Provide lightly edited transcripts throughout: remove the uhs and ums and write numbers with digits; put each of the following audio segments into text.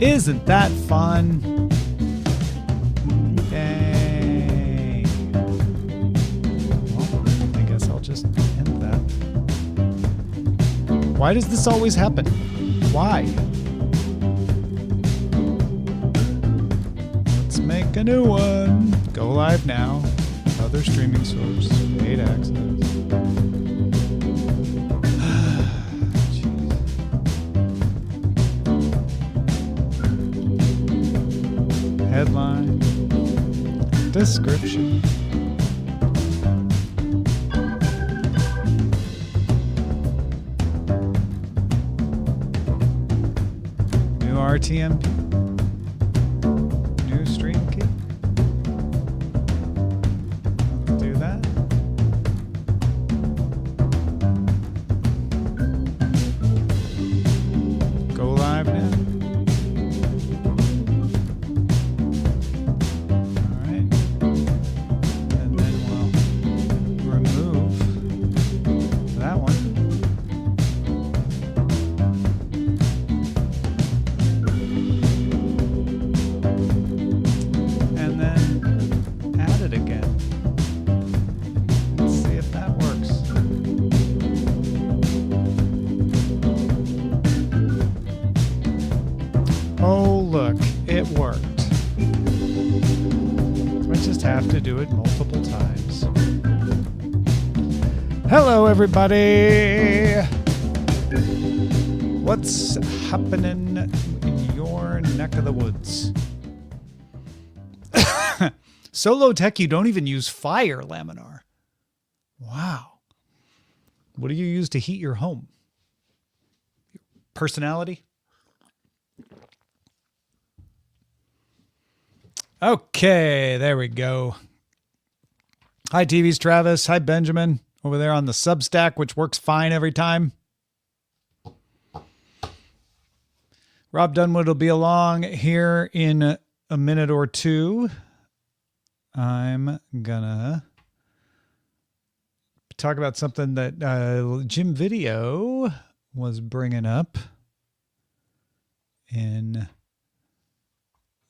Isn't that fun? Yay. Well, I guess I'll just end that. Why does this always happen? Why? Let's make a new one. Go live now. Other streaming source. Paid access. Headline. Description. New RTMP. New stream key. Let's do that. Go live now. Do it multiple times. Hello, everybody. What's happening in your neck of the woods? So low tech, you don't even use fire, Laminar. Wow. What do you use to heat your home? Your personality? Okay, there we go. Hi, TV's Travis. Hi, Benjamin. Over there on the Substack, which works fine every time. Rob Dunwood will be along here in a minute or two. I'm gonna talk about something that Jim Video was bringing up in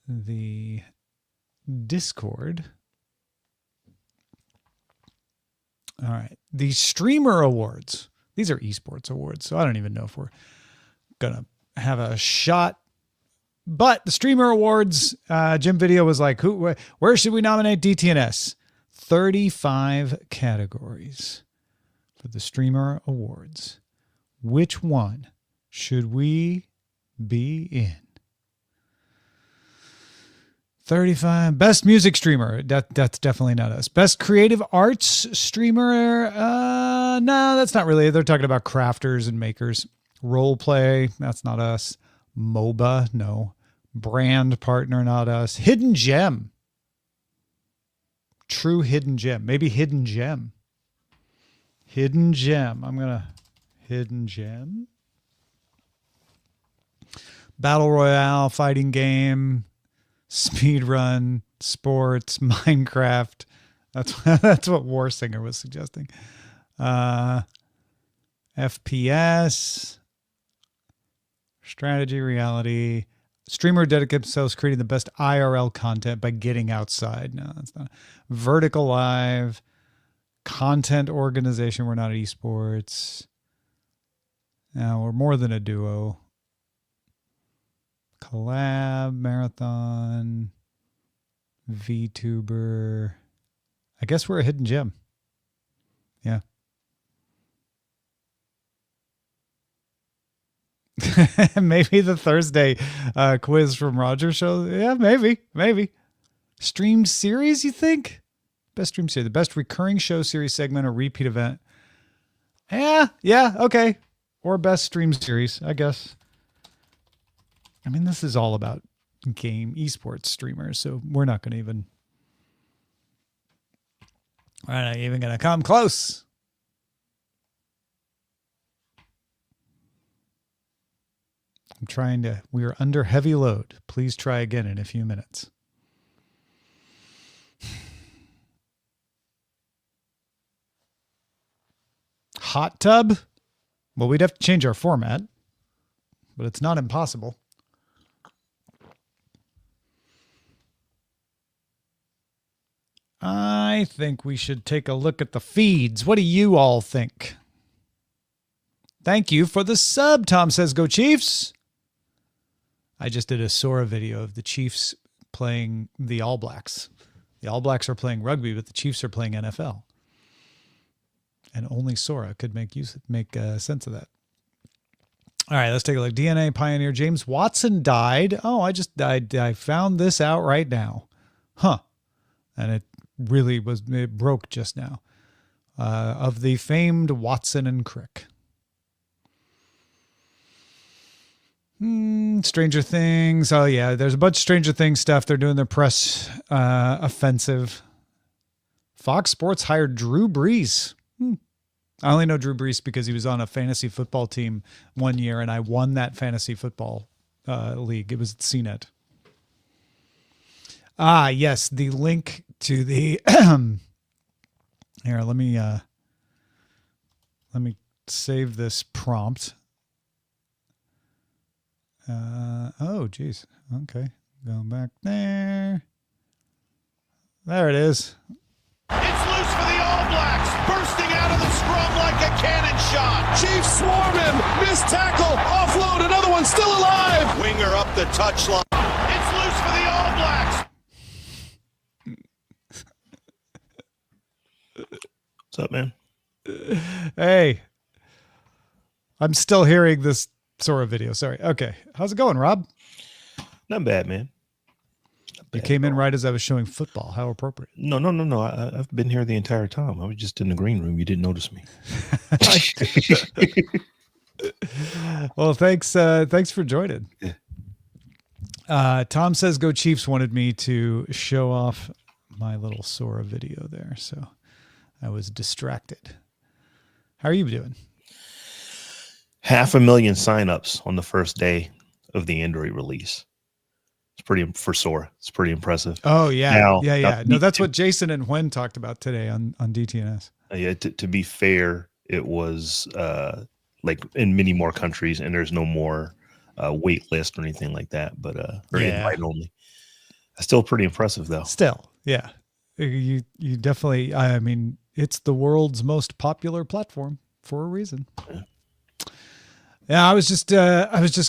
the Discord. All right. The Streamer Awards. These are esports awards, so I don't even know if we're going to have a shot. But the Streamer Awards, Jim Video was like, where should we nominate DTNS? 35 categories for the Streamer Awards. Which one should we be in? 35. Best music streamer. That's definitely not us. Best creative arts streamer. No, that's not really. They're talking about crafters and makers. Role play. That's not us. MOBA. No. Brand partner. Not us. Hidden gem. True hidden gem. Maybe hidden gem. Hidden gem. I'm going to hidden gem. Battle Royale. Fighting game. Speedrun, sports, Minecraft. That's what War Singer was suggesting. FPS, strategy, reality. Streamer dedicates themselves creating the best IRL content by getting outside. No, that's not. Vertical Live, content organization. We're not esports. No, we're more than a duo. Collab, marathon, VTuber. I guess we're a hidden gem. Yeah. Maybe the Thursday quiz from Roger show. Yeah, maybe. Streamed series, you think? Best stream series. The best recurring show series segment or repeat event. Yeah, okay. Or best stream series, I guess. I mean, this is all about game esports streamers, so we're not even going to come close. We are under heavy load. Please try again in a few minutes. Hot tub? Well, we'd have to change our format, but it's not impossible. I think we should take a look at the feeds. What do you all think? Thank you for the sub, Tom says, go Chiefs. I just did a Sora video of the Chiefs playing the All Blacks. The All Blacks are playing rugby, but the Chiefs are playing NFL. And only Sora could make sense of that. All right, let's take a look. DNA pioneer James Watson died. Oh, I found this out right now. Huh. And it broke just now. Of the famed Watson and Crick. Stranger Things. Oh, yeah. There's a bunch of Stranger Things stuff. They're doing their press offensive. Fox Sports hired Drew Brees. I only know Drew Brees because he was on a fantasy football team one year, and I won that fantasy football league. It was at CNET. Ah, yes. The link to the... Here, let me save this prompt. Oh, geez. Okay. Going back there. There it is. It's loose for the All Blacks, bursting out of the scrum like a cannon shot. Chiefs swarm him, missed tackle, offload, another one still alive. Winger up the touchline. It's loose for the All Blacks. What's up, man? Hey. I'm still hearing this Sora video. Sorry. Okay. How's it going, Rob? Not bad, man. You came in right as I was showing football. How appropriate. No. I've been here the entire time. I was just in the green room. You didn't notice me. Well, thanks for joining. Yeah. Tom says Go Chiefs wanted me to show off my little Sora video there, so I was distracted. How are you doing? 500,000 signups on the first day of the Android release. It's pretty for Sora. It's pretty impressive. Oh yeah, Now, yeah. No, that's what Jason and Hwen talked about today on DTNS. Yeah. To be fair, it was like in many more countries, and there's no more wait list or anything like that. But or invite only. Still pretty impressive though. Still, yeah. You definitely. I mean, it's the world's most popular platform for a reason. Yeah, I was just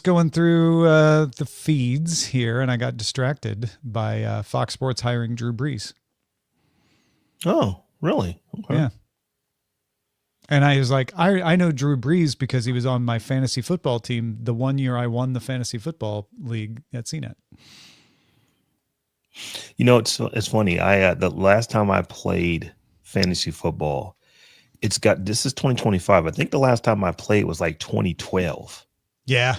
going through the feeds here, and I got distracted by Fox Sports hiring Drew Brees. Oh, really? Okay. Yeah. And I was like, I know Drew Brees because he was on my fantasy football team the one year I won the fantasy football league at CNET. You know, it's funny. The last time I played fantasy football, this is 2025. I think the last time I played was like 2012. Yeah.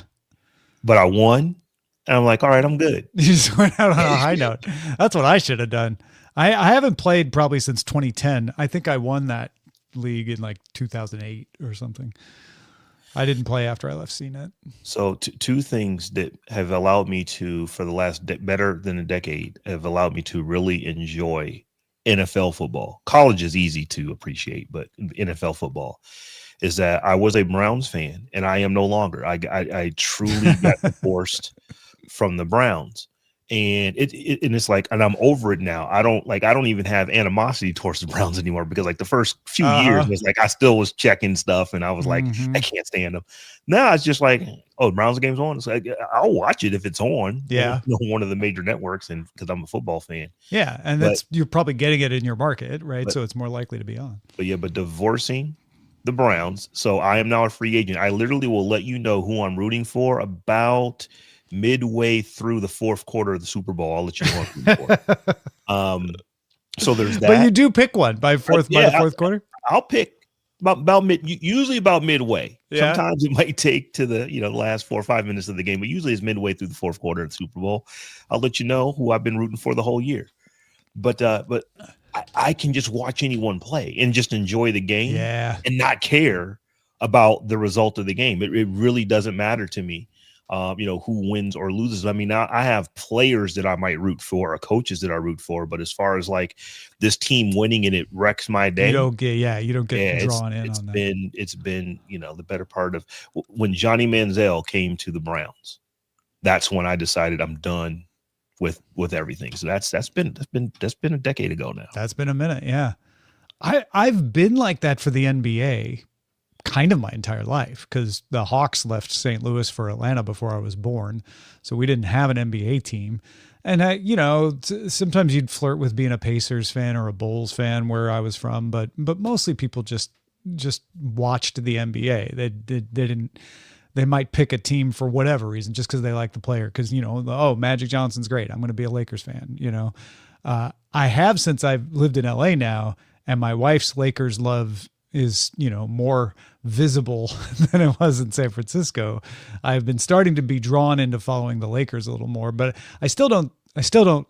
But I won, and I'm like, all right, I'm good. You just went out on a high note. That's what I should have done. I haven't played probably since 2010. I think I won that league in like 2008 or something. I didn't play after I left CNET. So two things that have allowed me to, for the last better than a decade, have allowed me to really enjoy NFL football. College is easy to appreciate, but NFL football is that I was a Browns fan, and I am no longer. I truly got divorced from the Browns, and it's like, and I'm over it now. I don't even have animosity towards the Browns anymore, because like the first few years was like I still was checking stuff, and I was like, I can't stand them. Now it's just like, oh, the Browns game's on. It's like, I'll watch it if it's on. Yeah, one of the major networks, and because I'm a football fan. Yeah, and you're probably getting it in your market, right? So it's more likely to be on. But divorcing the Browns, so I am now a free agent. I literally will let you know who I'm rooting for about midway through the fourth quarter of the Super Bowl. I'll let you know who I'm rooting for. So there's that. But you do pick one by the fourth quarter. I'll pick about usually about midway. Yeah. Sometimes it might take to the last 4 or 5 minutes of the game, but usually it's midway through the fourth quarter of the Super Bowl. I'll let you know who I've been rooting for the whole year. But I can just watch anyone play and just enjoy the game, and not care about the result of the game. It really doesn't matter to me. Who wins or loses. I mean, now I have players that I might root for, or coaches that I root for, but as far as like this team winning and it wrecks my day, you don't get drawn in on that. It's been the better part of when Johnny Manziel came to the Browns. That's when I decided I'm done with everything. So that's been a decade ago now. That's been a minute. Yeah. I've been like that for the NBA kind of my entire life because the Hawks left St. Louis for Atlanta before I was born. So we didn't have an NBA team. And sometimes you'd flirt with being a Pacers fan or a Bulls fan where I was from, but mostly people just watched the NBA. They didn't. They might pick a team for whatever reason, just because they like the player. Because Magic Johnson's great. I'm going to be a Lakers fan. I have since I've lived in LA now, and my wife's Lakers love is more visible than it was in San Francisco. I've been starting to be drawn into following the Lakers a little more, but I still don't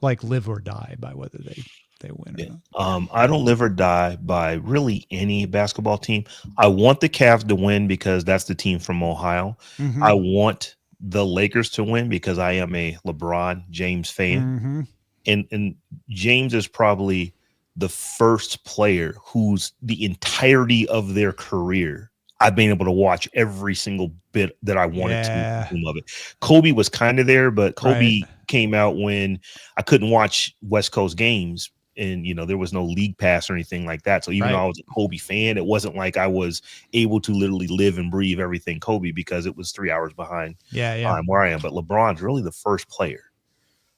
like live or die by whether they win or not. I don't live or die by really any basketball team. I want the Cavs to win because that's the team from Ohio. Mm-hmm. I want the Lakers to win because I am a LeBron James fan. Mm-hmm. And James is probably the first player who's the entirety of their career I've been able to watch every single bit that I wanted to of it. Kobe was kind of there, but Kobe came out when I couldn't watch West Coast games, and there was no league pass or anything like that. So even though I was a Kobe fan, it wasn't like I was able to literally live and breathe everything Kobe because it was 3 hours behind where I am. But LeBron's really the first player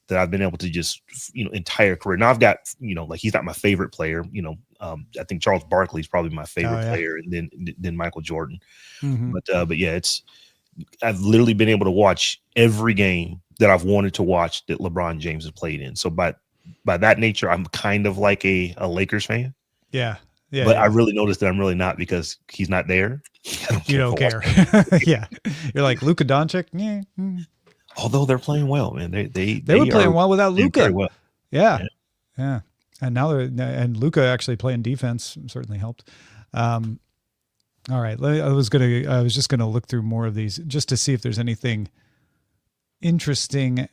that I've been able to just, entire career. Now I've got, he's not my favorite player. I think Charles Barkley is probably my favorite player, and then Michael Jordan. Mm-hmm. But yeah, I've literally been able to watch every game that I've wanted to watch that LeBron James has played in. So by that nature, I'm kind of like a Lakers fan. Yeah. Yeah. But I really noticed that I'm really not because he's not there. You don't care. Yeah. You're like Luka Doncic. Yeah. Although they're playing well, man. They were playing well without Luka. Well. Yeah. And now and Luka actually playing defense certainly helped. All right. I was just gonna look through more of these just to see if there's anything interesting.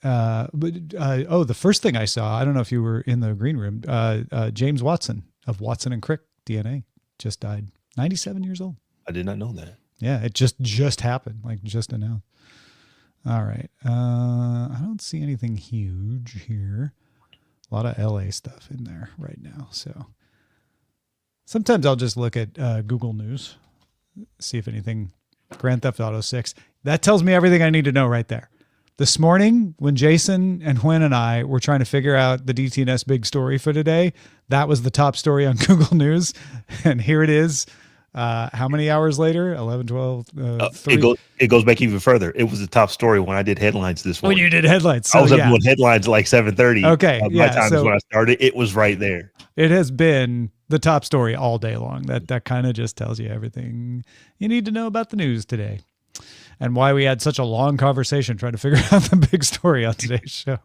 The first thing I saw, I don't know if you were in the green room. James Watson of Watson and Crick DNA just died, 97 years old. I did not know that. Yeah, it just happened, like just announced. All right. I don't see anything huge here. A lot of LA stuff in there right now. So sometimes I'll just look at Google News, see if anything. Grand Theft Auto 6. That tells me everything I need to know right there. This morning, when Jason and Huen and I were trying to figure out the DTNS big story for today, that was the top story on Google News. And here it is. How many hours later? 11, 12, 3. It goes back even further. It was the top story when I did headlines this morning. When you did headlines. So, I was up doing headlines at like 7:30. Okay. My time is when I started. It was right there. It has been the top story all day long. That kind of just tells you everything you need to know about the news today. And why we had such a long conversation trying to figure out the big story on today's show.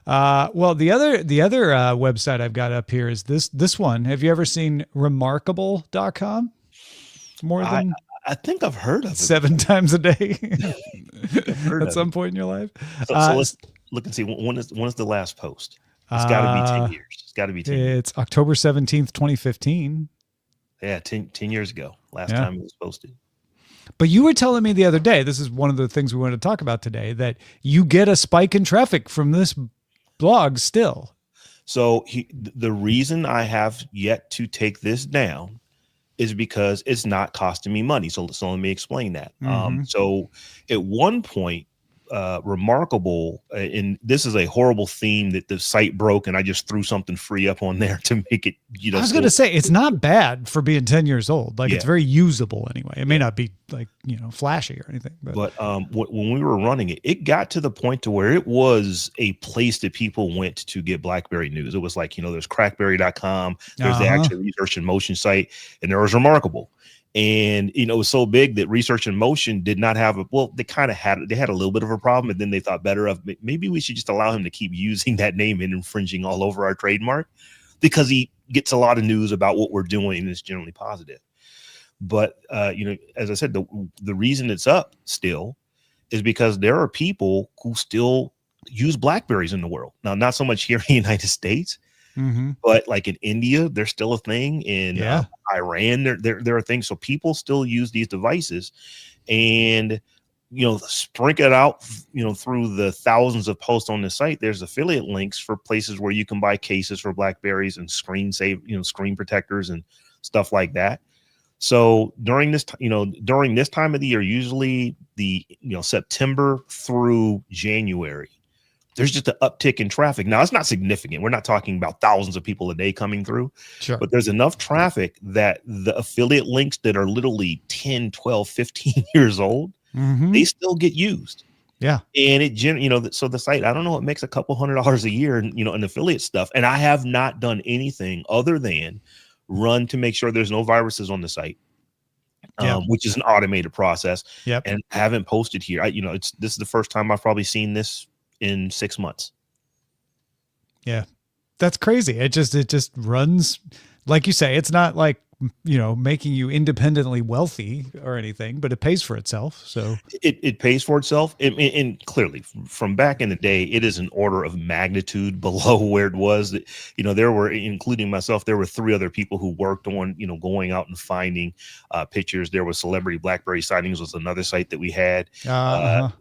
Well, the other website I've got up here is this one. Have you ever seen remarkable.com? More than I think I've heard of it 7 times a day at some point in your life. So let's look and see when is the last post. It's got to be 10 years. It's got to be 10 years. It's October 17th, 2015. Yeah, 10 years ago. Last time it was posted. But you were telling me the other day, this is one of the things we wanted to talk about today, that you get a spike in traffic from this blog still. So the reason I have yet to take this down is because it's not costing me money. So let me explain that. Mm-hmm. So at one point, Remarkable, and this is a horrible theme that the site broke, and I just threw something free up on there to make it. I was going to say it's not bad for being 10 years old. Like it's very usable anyway. It may not be like flashy or anything, but when we were running it, it got to the point to where it was a place that people went to get BlackBerry news. It was like there's crackberry.com, there's the actual Research in Motion site, and there was Remarkable. And it was so big that Research in Motion did not have they had a little bit of a problem, and then they thought better of maybe we should just allow him to keep using that name and infringing all over our trademark, because he gets a lot of news about what we're doing and it's generally positive. But as I said, the reason it's up still is because there are people who still use BlackBerries in the world. Now, not so much here in the United States. Mm-hmm. But like in India, there's still a thing. In Iran, there are things. So people still use these devices, and sprinkle it out, through the thousands of posts on the site. There's affiliate links for places where you can buy cases for Blackberries and screen protectors and stuff like that. So during this time of the year, usually the September through January, there's just an uptick in traffic. Now, it's not significant. We're not talking about thousands of people a day coming through, Sure. But there's enough traffic that the affiliate links that are literally 10, 12, 15 years old, they still get used. Yeah. And so the site, I don't know, it makes a couple $100 a year, in affiliate stuff. And I have not done anything other than run to make sure there's no viruses on the site, which is an automated process. Yep. And haven't posted here. This is the first time I've probably seen this in 6 months. Yeah. That's crazy. It just runs, like you say, it's not like, making you independently wealthy or anything, but it pays for itself. So it pays for itself. And clearly from back in the day, it is an order of magnitude below where it was. There were, including myself, there were 3 other people who worked on, going out and finding pictures. There was Celebrity Blackberry Sightings was another site that we had, for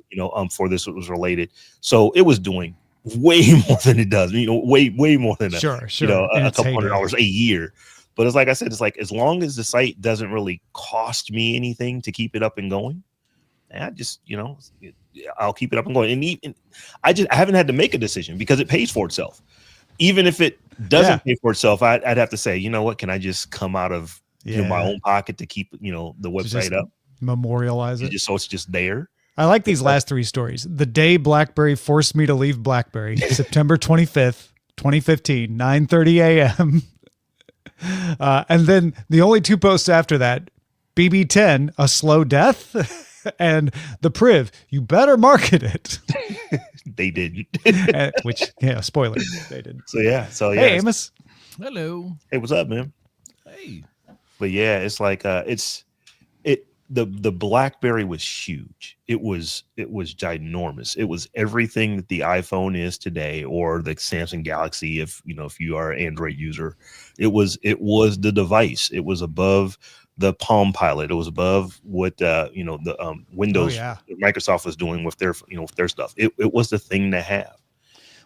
this, it was related. So it was doing way more than it does, way more than a couple $100 a year. But it's like I said, it's like, as long as the site doesn't really cost me anything to keep it up and going, I just, I'll keep it up and going. And I haven't had to make a decision because it pays for itself. Even if it doesn't pay for itself, I'd have to say, what, can I just come out of my own pocket to keep, the website up? Memorialize it. So it's just there. I like these last 3 stories. The day BlackBerry forced me to leave BlackBerry, September 25th, 2015, 9:30 a.m. And then the only 2 posts after that, BB10, a slow death, and the Priv, you better market it. They did. Spoiler, they did. So yeah. Hey, Amos. Hello. Hey, what's up, man? Hey. But yeah, it's like the BlackBerry was huge. It was ginormous. It was everything that the iPhone is today, or the Samsung Galaxy. If you are an Android user, it was the device. It was above the Palm Pilot. It was above what the Windows, Microsoft was doing with their with their stuff. It was the thing to have.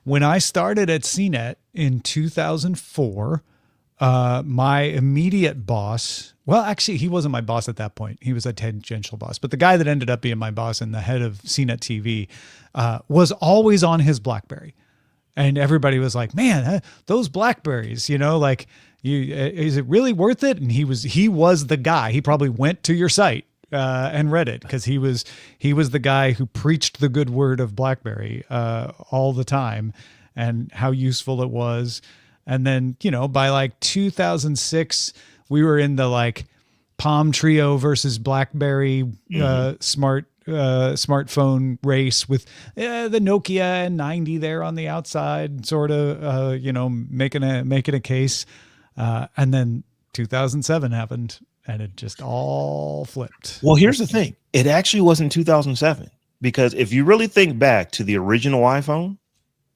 When I started at CNET in 2004. My immediate boss, well, actually, he wasn't my boss at that point. He was a tangential boss. But the guy that ended up being my boss and the head of CNET TV was always on his BlackBerry. And everybody was like, man, those BlackBerries, is it really worth it? And he was the guy. He probably went to your site and read it because he was the guy who preached the good word of BlackBerry all the time and how useful it was. And then, by like 2006, we were in the Palm Trio versus BlackBerry smartphone race with the Nokia N90 there on the outside, sort of, making a case. And then 2007 happened and it just all flipped. Well, here's the thing. It actually wasn't 2007, because if you really think back to the original iPhone,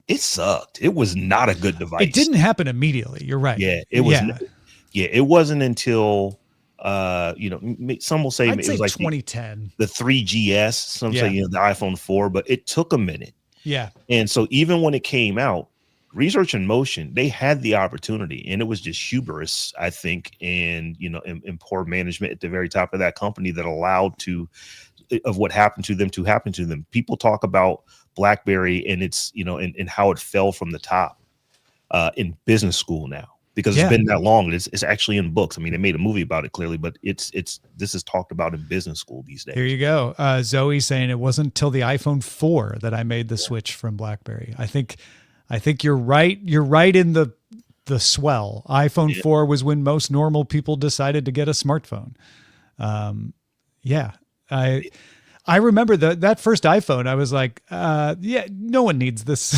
it sucked. It was not a good device. It didn't happen immediately. You're right. Yeah, it was. Yeah, it wasn't until some will say I'd it say was like 2010, the 3GS. Some say the iPhone 4, but it took a minute. Yeah, and so even when it came out, Research in Motion, they had the opportunity, and it was just hubris, I think, and and poor management at the very top of that company that allowed of what happened to them to happen to them. People talk about BlackBerry and its and how it fell from the top in business school now, because it's been that long. It's actually in books. I mean, they made a movie about it clearly, but this is talked about in business school these days. Here you go. Zoe saying it wasn't until the iPhone 4 that I made the switch from BlackBerry. I think you're right. You're right in the swell. iPhone 4 was when most normal people decided to get a smartphone. I remember that first iPhone. I was like, no one needs this.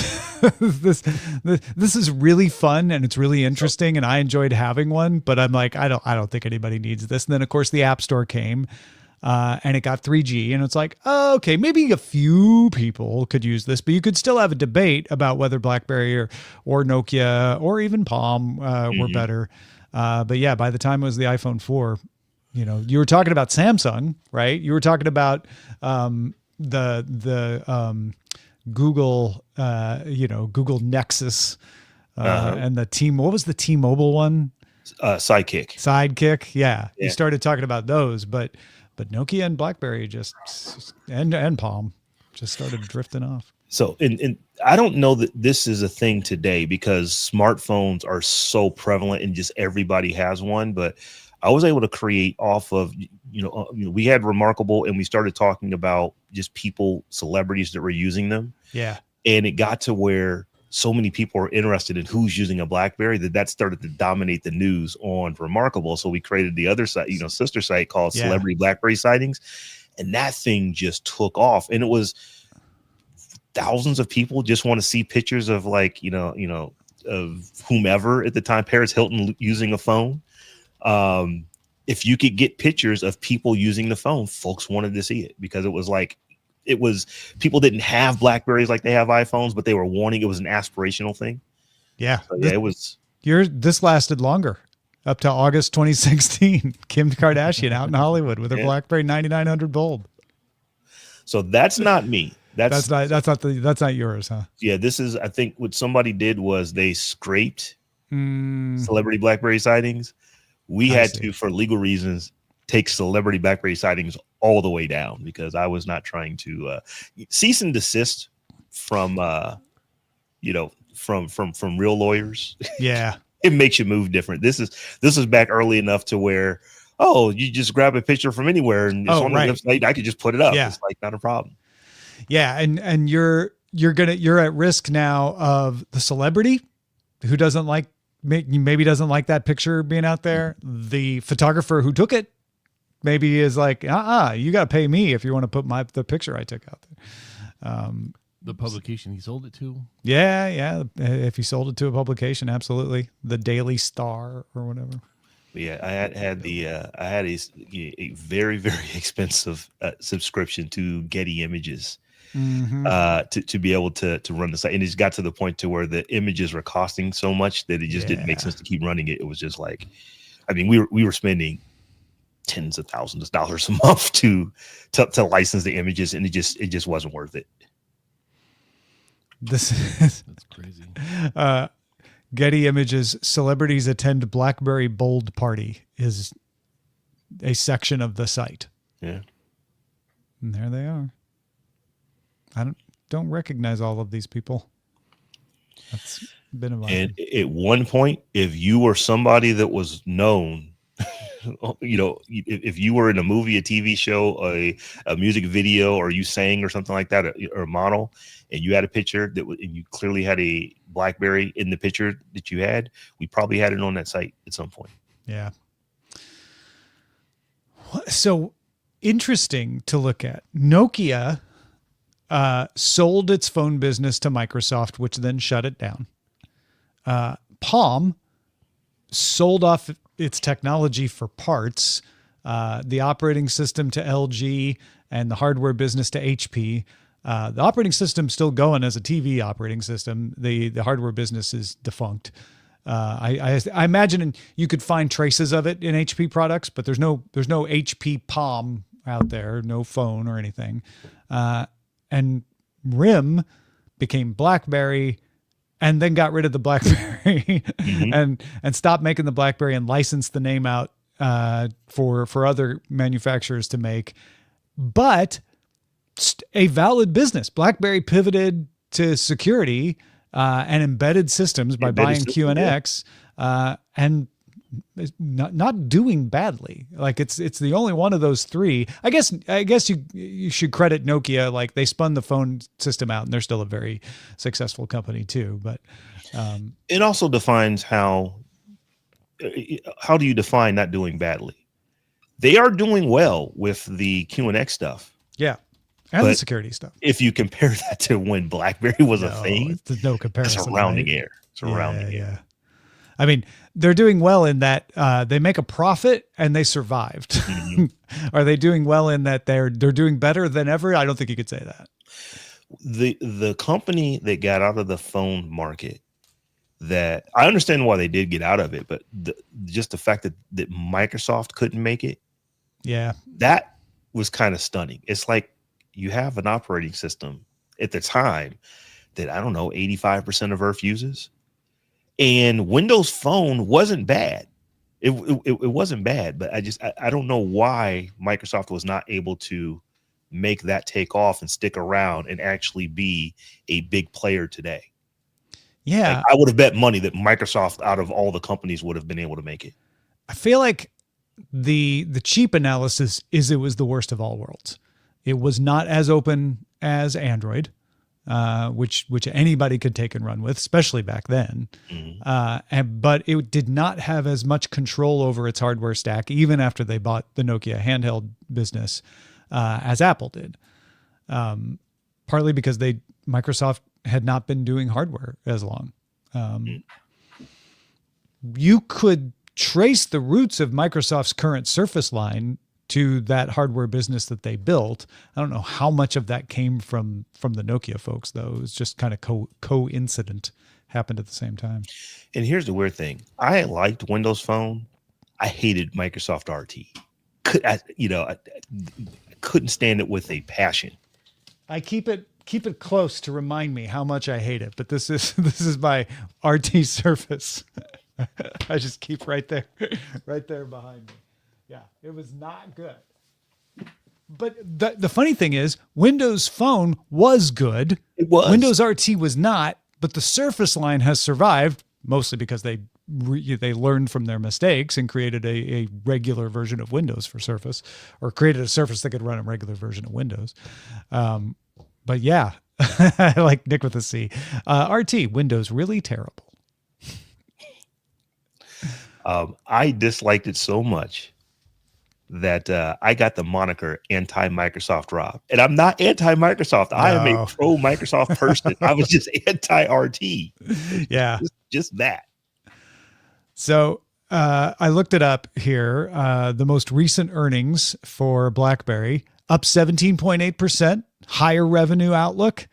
This is really fun and it's really interesting, and I enjoyed having one. But I'm like, I don't think anybody needs this. And then of course the App Store came, and it got 3G, and it's like, oh, okay, maybe a few people could use this, but you could still have a debate about whether BlackBerry or Nokia or even Palm were better. But yeah, by the time it was the iPhone 4. You were talking about Samsung, right? You were talking about, Google, Google Nexus, and the team. What was the T-Mobile one? Sidekick. Yeah. Yeah. You started talking about those, but Nokia and BlackBerry and Palm just started drifting off. So, and I don't know that this is a thing today because smartphones are so prevalent and just everybody has one. But I was able to create off of, we had Remarkable and we started talking about just celebrities that were using them. Yeah. And it got to where so many people are interested in who's using a BlackBerry that started to dominate the news on Remarkable. So we created the other site, sister site called Celebrity BlackBerry Sightings. And that thing just took off. And it was thousands of people just want to see pictures of of whomever at the time, Paris Hilton using a phone. If you could get pictures of people using the phone, folks wanted to see it because it was people didn't have BlackBerries like they have iPhones, but they were wanting, it was an aspirational thing. Yeah. So, yeah, it was. This lasted longer, up to August 2016. Kim Kardashian out in Hollywood with her BlackBerry 9900 bulb. So that's not me. That's not yours, huh? Yeah, this is, I think what somebody did was they scraped Celebrity BlackBerry Sightings. We had to, for legal reasons, take Celebrity BlackBerry Sightings all the way down because I was not trying to cease and desist from from real lawyers. Yeah. It makes you move different. This is back early enough to where, you just grab a picture from anywhere and it's on the website. I could just put it up. Yeah. It's like not a problem. Yeah. And you're at risk now of the celebrity who maybe doesn't like that picture being out there. The photographer who took it maybe is like, you got to pay me if you want to put the picture I took out there. The publication he sold it to. Yeah. If he sold it to a publication, absolutely. The Daily Star or whatever. Yeah, I had a very, very expensive subscription to Getty Images to be able to run the site, and it got to the point to where the images were costing so much that it just didn't make sense to keep running it. It was just like, we were spending tens of thousands of dollars a month to license the images, and it just wasn't worth it. That's crazy. Getty Images, celebrities attend BlackBerry Bold Party is a section of the site. Yeah. And there they are. I don't recognize all of these people. That's been a while. And at one point, if you were somebody that was known, if you were in a movie, a TV show, a music video, or you sang or something like that, or a model, and you had a picture and you clearly had a BlackBerry in the picture that you had, we probably had it on that site at some point. Yeah. So interesting to look at. Nokia sold its phone business to Microsoft, which then shut it down. Palm sold off its technology for parts, the operating system to LG, and the hardware business to HP. The operating system's still going as a TV operating system. The hardware business is defunct. I imagine you could find traces of it in HP products, but there's no HP Palm out there, no phone or anything. And RIM became BlackBerry, and then got rid of the BlackBerry and stopped making the BlackBerry and licensed the name out for other manufacturers to make. But a valid business. BlackBerry pivoted to security and embedded systems by buying QNX, and not doing badly. Like it's the only one of those three. I guess you should credit Nokia. Like they spun the phone system out, and they're still a very successful company too. But it also defines how do you define not doing badly? They are doing well with the QNX stuff. Yeah. And the security stuff. If you compare that to when BlackBerry was a thing, there's no comparison. It's a rounding error. It's a rounding error. Yeah. I mean, they're doing well in that they make a profit and they survived. Mm-hmm. Are they doing well in that they're doing better than ever? I don't think you could say that. The company that got out of the phone market, that I understand why they did get out of it, but just the fact that Microsoft couldn't make it, yeah, that was kind of stunning. It's like you have an operating system at the time that, I don't know, 85% of Earth uses. And Windows Phone wasn't bad. It wasn't bad, but I don't know why Microsoft was not able to make that take off and stick around and actually be a big player today. Yeah. Like, I would have bet money that Microsoft, out of all the companies, would have been able to make it. I feel like the cheap analysis is it was the worst of all worlds. It was not as open as Android, which anybody could take and run with, especially back then. But it did not have as much control over its hardware stack, even after they bought the Nokia handheld business, as Apple did. Partly because Microsoft had not been doing hardware as long. You could trace the roots of Microsoft's current Surface line to that hardware business that they built. I don't know how much of that came from the Nokia folks, though. It was just kind of coincident, happened at the same time. And here's the weird thing. I liked Windows Phone. I hated Microsoft RT. I couldn't stand it with a passion. I keep it close to remind me how much I hate it, but this is my RT Surface. I just keep right there behind me. Yeah, it was not good. But the funny thing is, Windows Phone was good. It was. Windows RT was not, but the Surface line has survived, mostly because they learned from their mistakes and created a regular version of Windows for Surface, or created a Surface that could run a regular version of Windows. But yeah, I like Nick with a C. RT, Windows really terrible. I disliked it so much that I got the moniker anti-Microsoft Rob. And I'm not anti-Microsoft. I am a pro-Microsoft person. I was just anti-RT. Yeah. Just that. So I looked it up here. The most recent earnings for BlackBerry, up 17.8%, higher revenue outlook,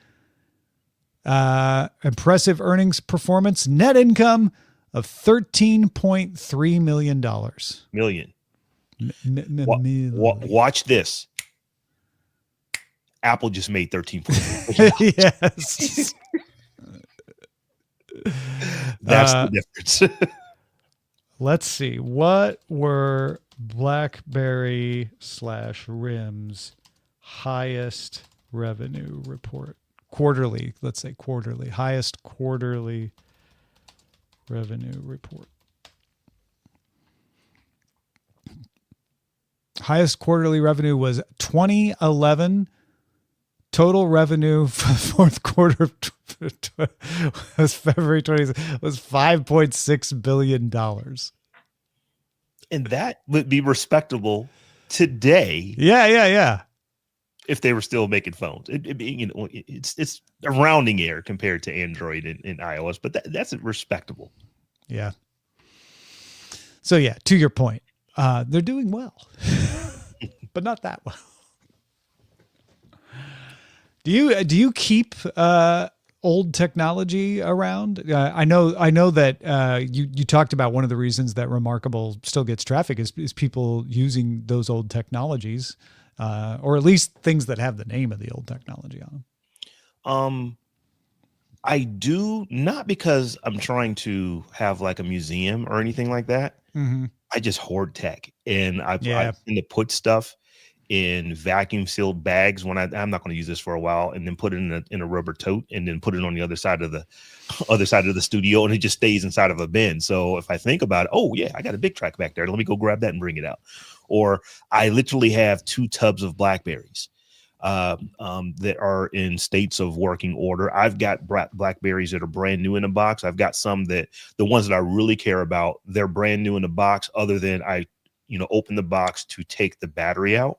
impressive earnings performance, net income of $13.3 million. Million. Million. Watch this. Apple just made 13.3. Yes. That's the difference. Let's see. What were BlackBerry /RIM's highest revenue report? Quarterly, let's say quarterly. Highest quarterly revenue report. Highest quarterly revenue was 2011. Total revenue for the fourth quarter was February 20th, was $5.6 billion. And that would be respectable today. Yeah. If they were still making phones. It's a rounding error compared to Android and iOS, but that's respectable. Yeah. So yeah, to your point, they're doing well, but not that well. Do you keep old technology around? I know that you talked about one of the reasons that Remarkable still gets traffic is people using those old technologies, or at least things that have the name of the old technology on them. I do, not because I'm trying to have like a museum or anything like that. Mm-hmm. I just hoard tech, and I tend Yeah. to put stuff in vacuum sealed bags when I'm not going to use this for a while, and then put it in a rubber tote, and then put it on the other side of the studio, and it just stays inside of a bin. So if I think about it, oh yeah, I got a big track back there. Let me go grab that and bring it out. Or I literally have 2 tubs of Blackberries that are in states of working order. I've got Blackberries that are brand new in a box. I've got some that the ones that I really care about, they're brand new in a box, other than I open the box to take the battery out.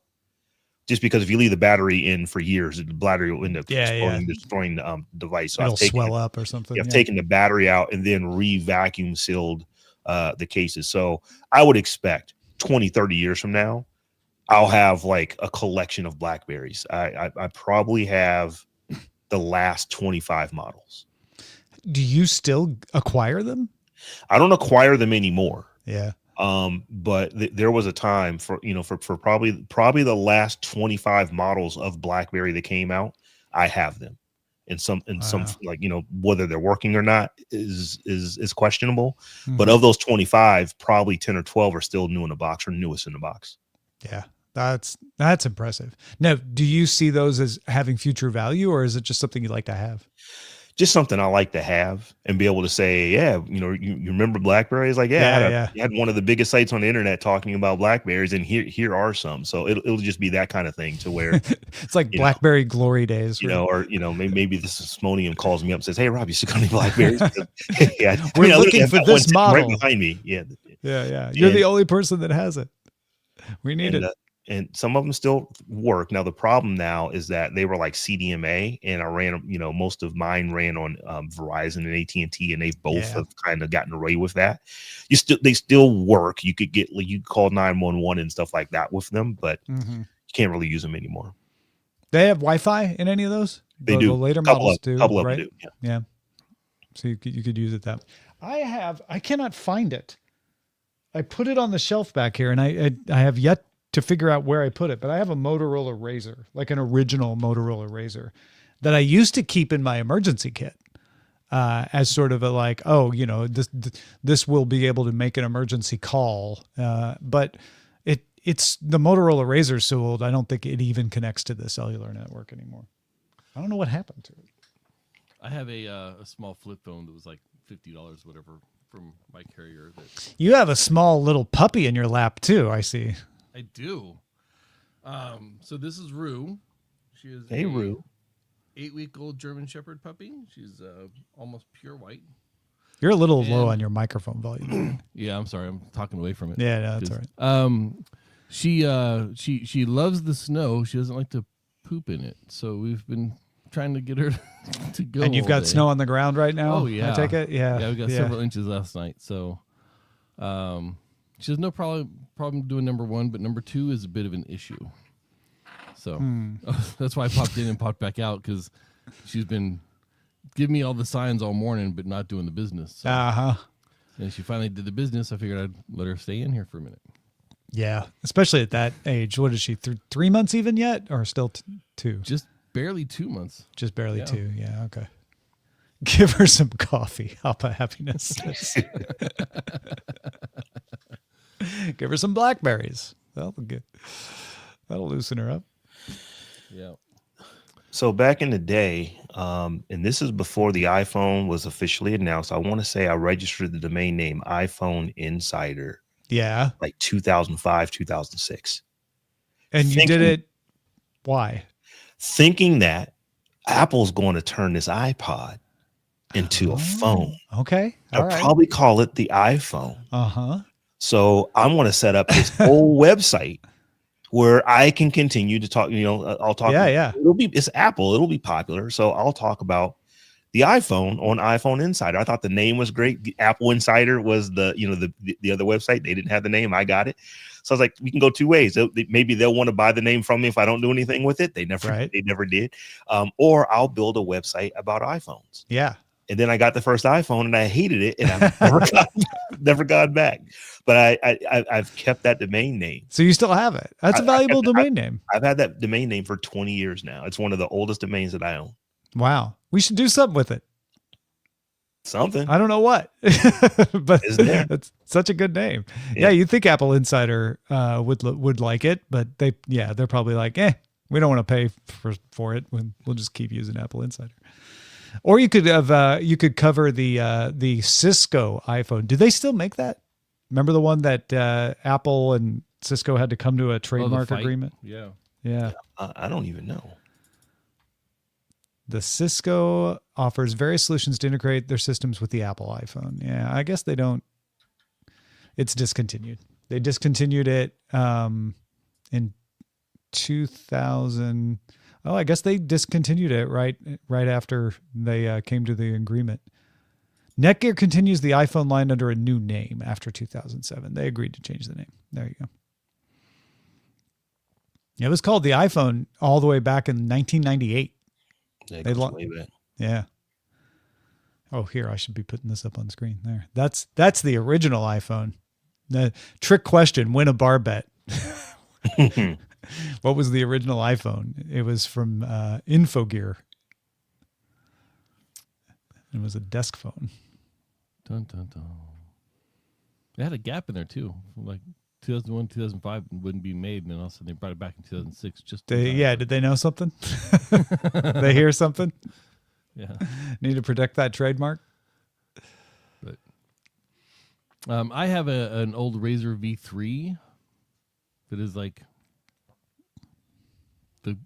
Just because if you leave the battery in for years, the battery will end up destroying the device. So It'll swell up or something. I've taken the battery out and then re-vacuum sealed the cases. So I would expect 20, 30 years from now, I'll have like a collection of Blackberries. I probably have the last 25 models. Do you still acquire them? I don't acquire them anymore. Yeah. But there was a time for probably the last 25 models of BlackBerry that came out. I have them, and some like whether they're working or not is questionable. But of those 25, probably 10 or 12 are still new in the box or newest in the box. Yeah, that's impressive. Now, do you see those as having future value, or is it just something you'd like to have? Just something I like to have and be able to say, yeah, you remember BlackBerries? Like, I had one of the biggest sites on the internet talking about BlackBerries, and here are some. So it'll just be that kind of thing to where it's like BlackBerry glory days, maybe the Smithsonian calls me up and says, hey, Rob, you still got any BlackBerries? We're looking for this model right behind me. Yeah. You're the only person that has it. We need it. And some of them still work. Now, the problem now is that they were like CDMA, and I ran, most of mine ran on Verizon and AT&T, and they've both have kind of gotten away with that. They still work. You could call 911 and stuff like that with them, but you can't really use them anymore. They have Wi-Fi in any of those? They do. The later models do, couple right? of them do. Yeah. So you could use it that. I cannot find it. I put it on the shelf back here, and I have yet to figure out where I put it, but I have a Motorola Razr, like an original Motorola Razr that I used to keep in my emergency kit, as sort of a like, this will be able to make an emergency call. But it's the Motorola Razr is so old, I don't think it even connects to the cellular network anymore. I don't know what happened to it. I have a small flip phone that was like $50, whatever, from my carrier. You have a small little puppy in your lap too, I see. I do. So this is Rue. She is Rue. 8-week-old German Shepherd puppy. She's almost pure white. You're a little low on your microphone volume. Yeah, I'm sorry. I'm talking away from it. Yeah, no, that's all right. She loves the snow. She doesn't like to poop in it. So we've been trying to get her to go. And you've got snow on the ground right now? Oh, yeah. I take it? Yeah. Yeah, we got several inches last night. So she has no problem doing number one, but number two is a bit of an issue. So that's why I popped in and popped back out, because she's been giving me all the signs all morning, but not doing the business. So. And she finally did the business. I figured I'd let her stay in here for a minute. Yeah, especially at that age. What is she, 3 months even yet, or still 2? Just barely 2 months. Just barely 2. Yeah, okay. Give her some coffee. Alpha Happiness. Give her some blackberries. That'll loosen her up. Yeah. So back in the day, and this is before the iPhone was officially announced, I want to say I registered the domain name iPhone Insider. Yeah. Like 2005, 2006. And you did it. Why? Thinking that Apple's going to turn this iPod into a phone. Okay. I'll probably call it the iPhone. Uh-huh. So I'm going to set up this whole website where I can continue to talk, I'll talk. Yeah. It's Apple. It'll be popular. So I'll talk about the iPhone on iPhone Insider. I thought the name was great. The Apple Insider was the other website. They didn't have the name. I got it. So I was like, we can go two ways. Maybe they'll want to buy the name from me if I don't do anything with it. They never did. Or I'll build a website about iPhones. Yeah. And then I got the first iPhone and I hated it, and I've never gone back. But I've kept that domain name. So you still have it. That's a valuable domain name. I've had that domain name for 20 years now. It's one of the oldest domains that I own. Wow. We should do something with it. Something. I don't know what, but it's such a good name. Yeah, you'd think Apple Insider would like it, but they're probably like, we don't want to pay for it. We'll just keep using Apple Insider. Or you could cover the Cisco iPhone. Do they still make that? Remember the one that Apple and Cisco had to come to a trademark agreement? Yeah. I don't even know. The Cisco offers various solutions to integrate their systems with the Apple iPhone. Yeah, I guess they don't. It's discontinued. They discontinued it in 2000. Oh, I guess they discontinued it right after they came to the agreement. Netgear continues the iPhone line under a new name after 2007. They agreed to change the name. There you go. It was called the iPhone all the way back in 1998. Yeah. Oh, here, I should be putting this up on screen. There. That's the original iPhone. The trick question, win a bar bet. What was the original iPhone? It was from Infogear. It was a desk phone. Dun, dun, dun. It had a gap in there too, like 2001, 2005 wouldn't be made, and then all of a sudden they brought it back in 2006. Did they know something? They hear something? Yeah. Need to protect that trademark? But I have an old Razr V3 that is like the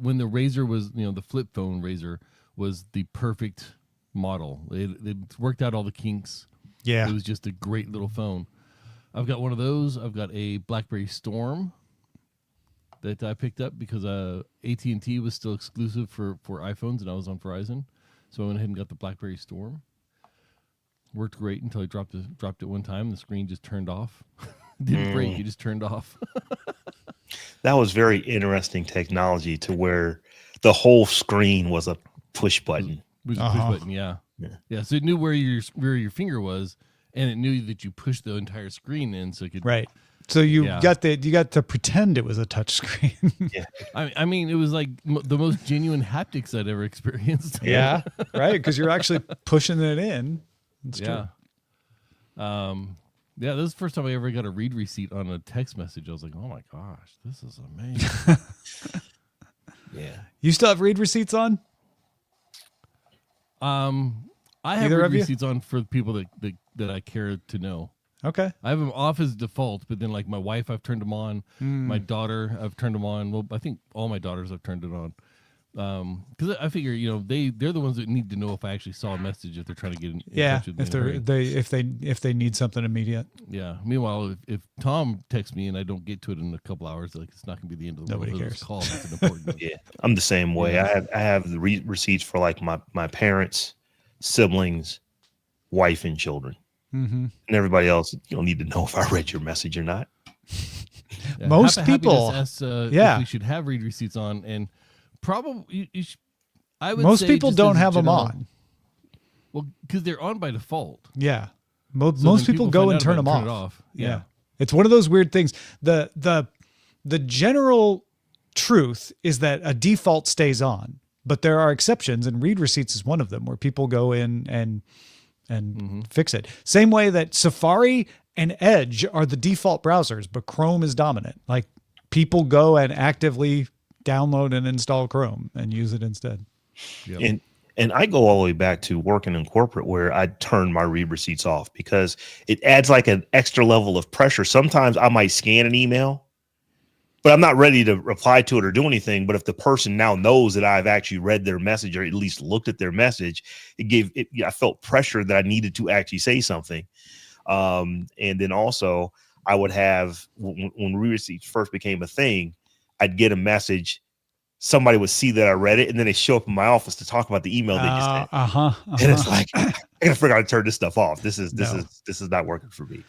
when the Razr was, the flip phone Razr was the perfect model. It worked out all the kinks. Yeah. It was just a great little phone. I've got one of those. I've got a BlackBerry Storm that I picked up because AT&T was still exclusive for iPhones, and I was on Verizon. So I went ahead and got the BlackBerry Storm. Worked great until I dropped it one time. The screen just turned off. Didn't break. It just turned off. That was very interesting technology to where the whole screen was a push button. It was a push button, yeah. So it knew where your finger was, and it knew that you pushed the entire screen in, so it could. Right. So you got to pretend it was a touch screen. Yeah. I mean, it was like the most genuine haptics I'd ever experienced. Yeah. Right. Because you're actually pushing it in. It's yeah. True. Yeah, this is the first time I ever got a read receipt on a text message. I was like, oh my gosh, this is amazing. Yeah. You still have read receipts on? I have Either read of you? receipts on for the people that I care to know. Okay. I have them off as default, but then like my wife, I've turned them on. My daughter, I've turned them on. Well, I think all my daughters, I've turned it on. Because I figure, they're the ones that need to know if I actually saw a message, if they're trying to get in touch with me. If they need something immediate. Yeah. Meanwhile, if Tom texts me and I don't get to it in a couple hours, like it's not going to be the end of the Nobody world. cares. Call. That's an important. Yeah. I'm the same way. Yeah. I have the receipts for like my parents, siblings, wife, and children. Mm-hmm. And everybody else, you don't need to know if I read your message or not. Yeah. Most people, asked, if we should have read receipts on, and probably I would. Most say people just don't as a have them general- on. Well, because they're on by default. Yeah. So Most when people go find and out turn about them it, off. Yeah. It's one of those weird things. The general truth is that a default stays on, but there are exceptions, and read receipts is one of them, where people go in and fix it. Same way that Safari and Edge are the default browsers, but Chrome is dominant. Like people go and actively download and install Chrome and use it instead. Yep. And I go all the way back to working in corporate where I turn my read receipts off because it adds like an extra level of pressure. Sometimes I might scan an email, but I'm not ready to reply to it or do anything. But if the person now knows that I've actually read their message or at least looked at their message, I felt pressure that I needed to actually say something. And then also I would have, when read receipts first became a thing, I'd get a message. Somebody would see that I read it, and then they show up in my office to talk about the email they just sent. And it's like, I gotta figure out how to turn this stuff off. This is not working for me.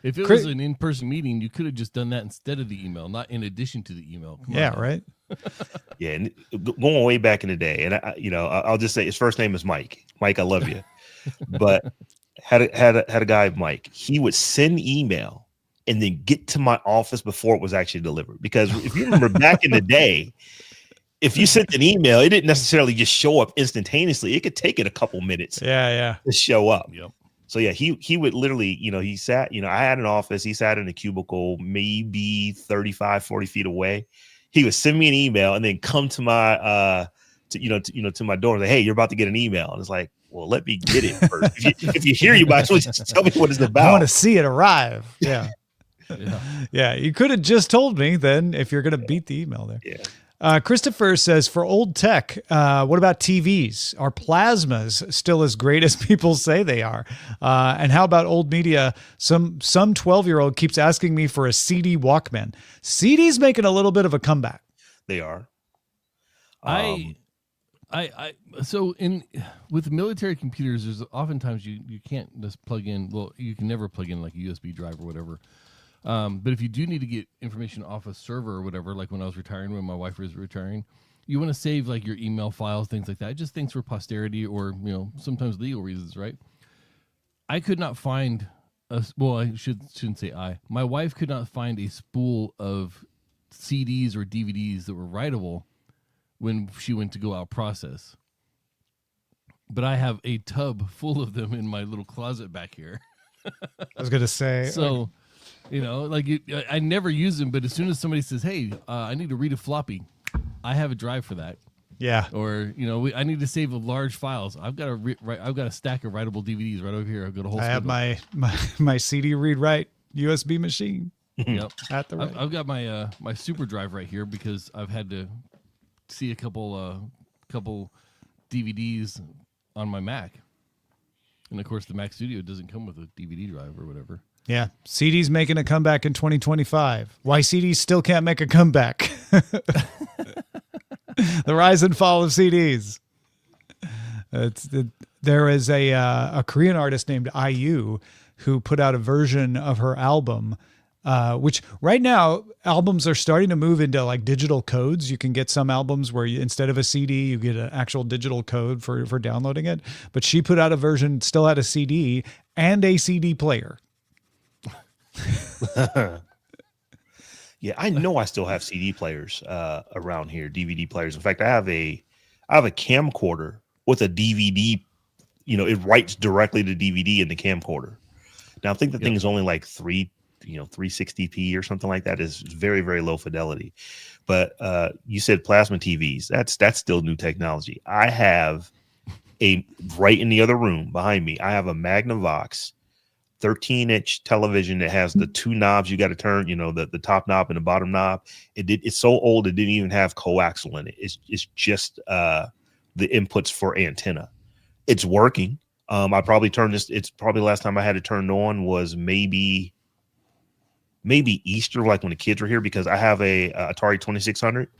If it was an in-person meeting, you could have just done that instead of the email, not in addition to the email. Come on. Right. Yeah, and going way back in the day, and I'll just say his first name is Mike. Mike, I love you, but had a guy, Mike. He would send email and then get to my office before it was actually delivered. Because if you remember back in the day, if you sent an email, it didn't necessarily just show up instantaneously. It could take it a couple minutes to show up. Yep. So yeah, he would literally, he sat, I had an office. He sat in a cubicle, maybe 35, 40 feet away. He would send me an email and then come to my, to my door and say, hey, you're about to get an email. And it's like, well, let me get it first. if you hear, you might as well just tell me what it's about. I want to see it arrive. Yeah. Yeah. You could have just told me then if you're going to beat the email there. Yeah. Christopher says, for old tech, what about TVs? Are plasmas still as great as people say they are? And how about old media? Some 12-year-old keeps asking me for a CD Walkman. CD's making a little bit of a comeback. They are. So with military computers, there's oftentimes you can't just plug in. Well, you can never plug in like a USB drive or whatever. But if you do need to get information off a server or whatever, like when I was retiring, when my wife was retiring, you want to save like your email files, things like that. Just things for posterity or, sometimes legal reasons, right? I could not find well, I shouldn't say I. My wife could not find a spool of CDs or DVDs that were writable when she went to go out process. But I have a tub full of them in my little closet back here. I was gonna say. So, I never use them, but as soon as somebody says, "Hey, I need to read a floppy," I have a drive for that. Yeah. Or I need to save large files. I've got a stack of writable DVDs right over here. I've got a whole. I have my CD read write USB machine. Yep. At the right. I've got my my super drive right here because I've had to see a couple DVDs on my Mac, and of course the Mac Studio doesn't come with a DVD drive or whatever. Yeah, CD's making a comeback in 2025. Why CDs still can't make a comeback? The rise and fall of CDs. There is a Korean artist named IU who put out a version of her album, which right now albums are starting to move into like digital codes. You can get some albums where instead of a CD, you get an actual digital code for downloading it. But she put out a version, still had a CD and a CD player. Yeah, I know I still have CD players around here, DVD players. In fact, I have a camcorder with a DVD. It writes directly to DVD in the camcorder. Now, I think the thing is only like 360p or something like that. Is very, very low fidelity. But you said plasma TVs. That's still new technology. I have right in the other room behind me. I have a Magnavox 13-inch television that has the two knobs you got to turn, the top knob and the bottom knob. It's so old it didn't even have coaxial in it. It's just the inputs for antenna. It's working. I probably turned this. It's probably the last time I had it turned on was maybe Easter, like when the kids were here, because I have a Atari 2600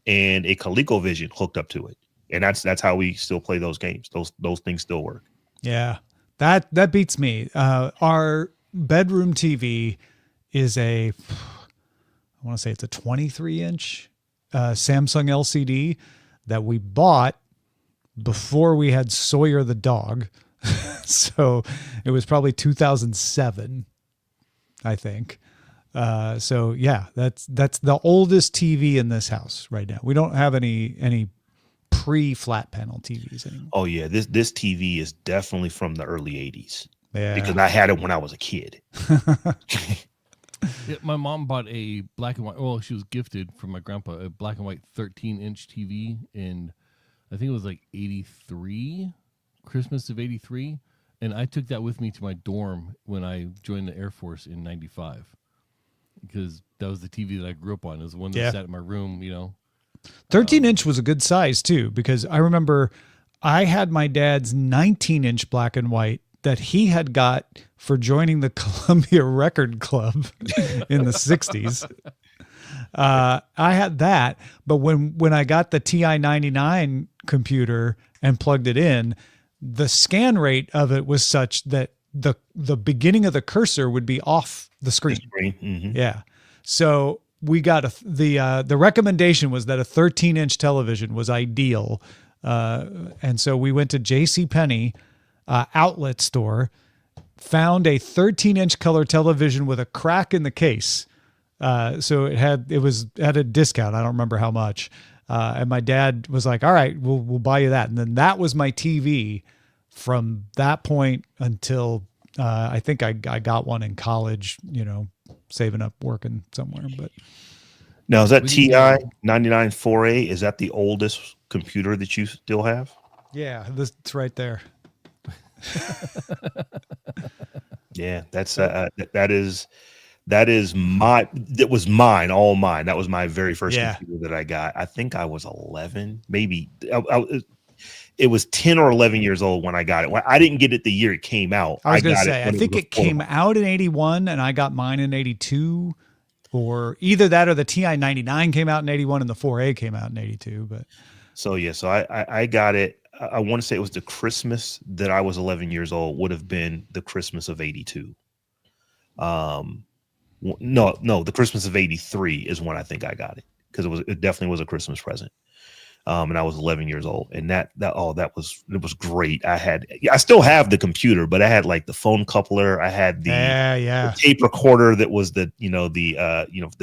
and a ColecoVision hooked up to it, and that's how we still play those games. Those things still work. Yeah. That beats me. Our bedroom TV is I want to say it's a 23-inch Samsung LCD that we bought before we had Sawyer the dog. So it was probably 2007, I think. So yeah, that's the oldest TV in this house right now. We don't have any pre-flat panel TVs anymore. Oh yeah, this TV is definitely from the early 80s. Yeah. Because I had it when I was a kid. Yeah, my mom bought a black and white. Well, she was gifted from my grandpa a black and white 13-inch TV in, I think it was like 83, Christmas of 83, and I took that with me to my dorm when I joined the Air Force in 95, because that was the TV that I grew up on. It was the one that sat in my room, 13-inch was a good size too, because I remember I had my dad's 19-inch black and white that he had got for joining the Columbia Record Club in the 60s. I had that, but when I got the TI-99 computer and plugged it in, the scan rate of it was such that the beginning of the cursor would be off the screen. Mm-hmm. Yeah. So we got the recommendation was that a 13-inch television was ideal. And so we went to JCPenney outlet store, found a 13-inch color television with a crack in the case. So it had a discount. I don't remember how much. And my dad was like, all right, we'll buy you that. And then that was my TV from that point until I think I got one in college, saving up, working somewhere. But now, is that TI 99 4A? Is that the oldest computer that you still have? Yeah, it's right there. Yeah, that's that was mine, all mine. That was my very first computer that I got. I think I was 11, maybe. It was 10 or 11 years old when I got it. I didn't get it the year it came out. I was going to say, I think it came out in 81 and I got mine in 82, or either that or the TI-99 came out in 81 and the 4A came out in 82. But so I got it. I want to say it was the Christmas that I was 11 years old, would have been the Christmas of 82. No, the Christmas of 83 is when I think I got it, because it definitely was a Christmas present. and I was 11 years old, and that was great. I still have the computer, but I had like the phone coupler. I had the tape recorder that was the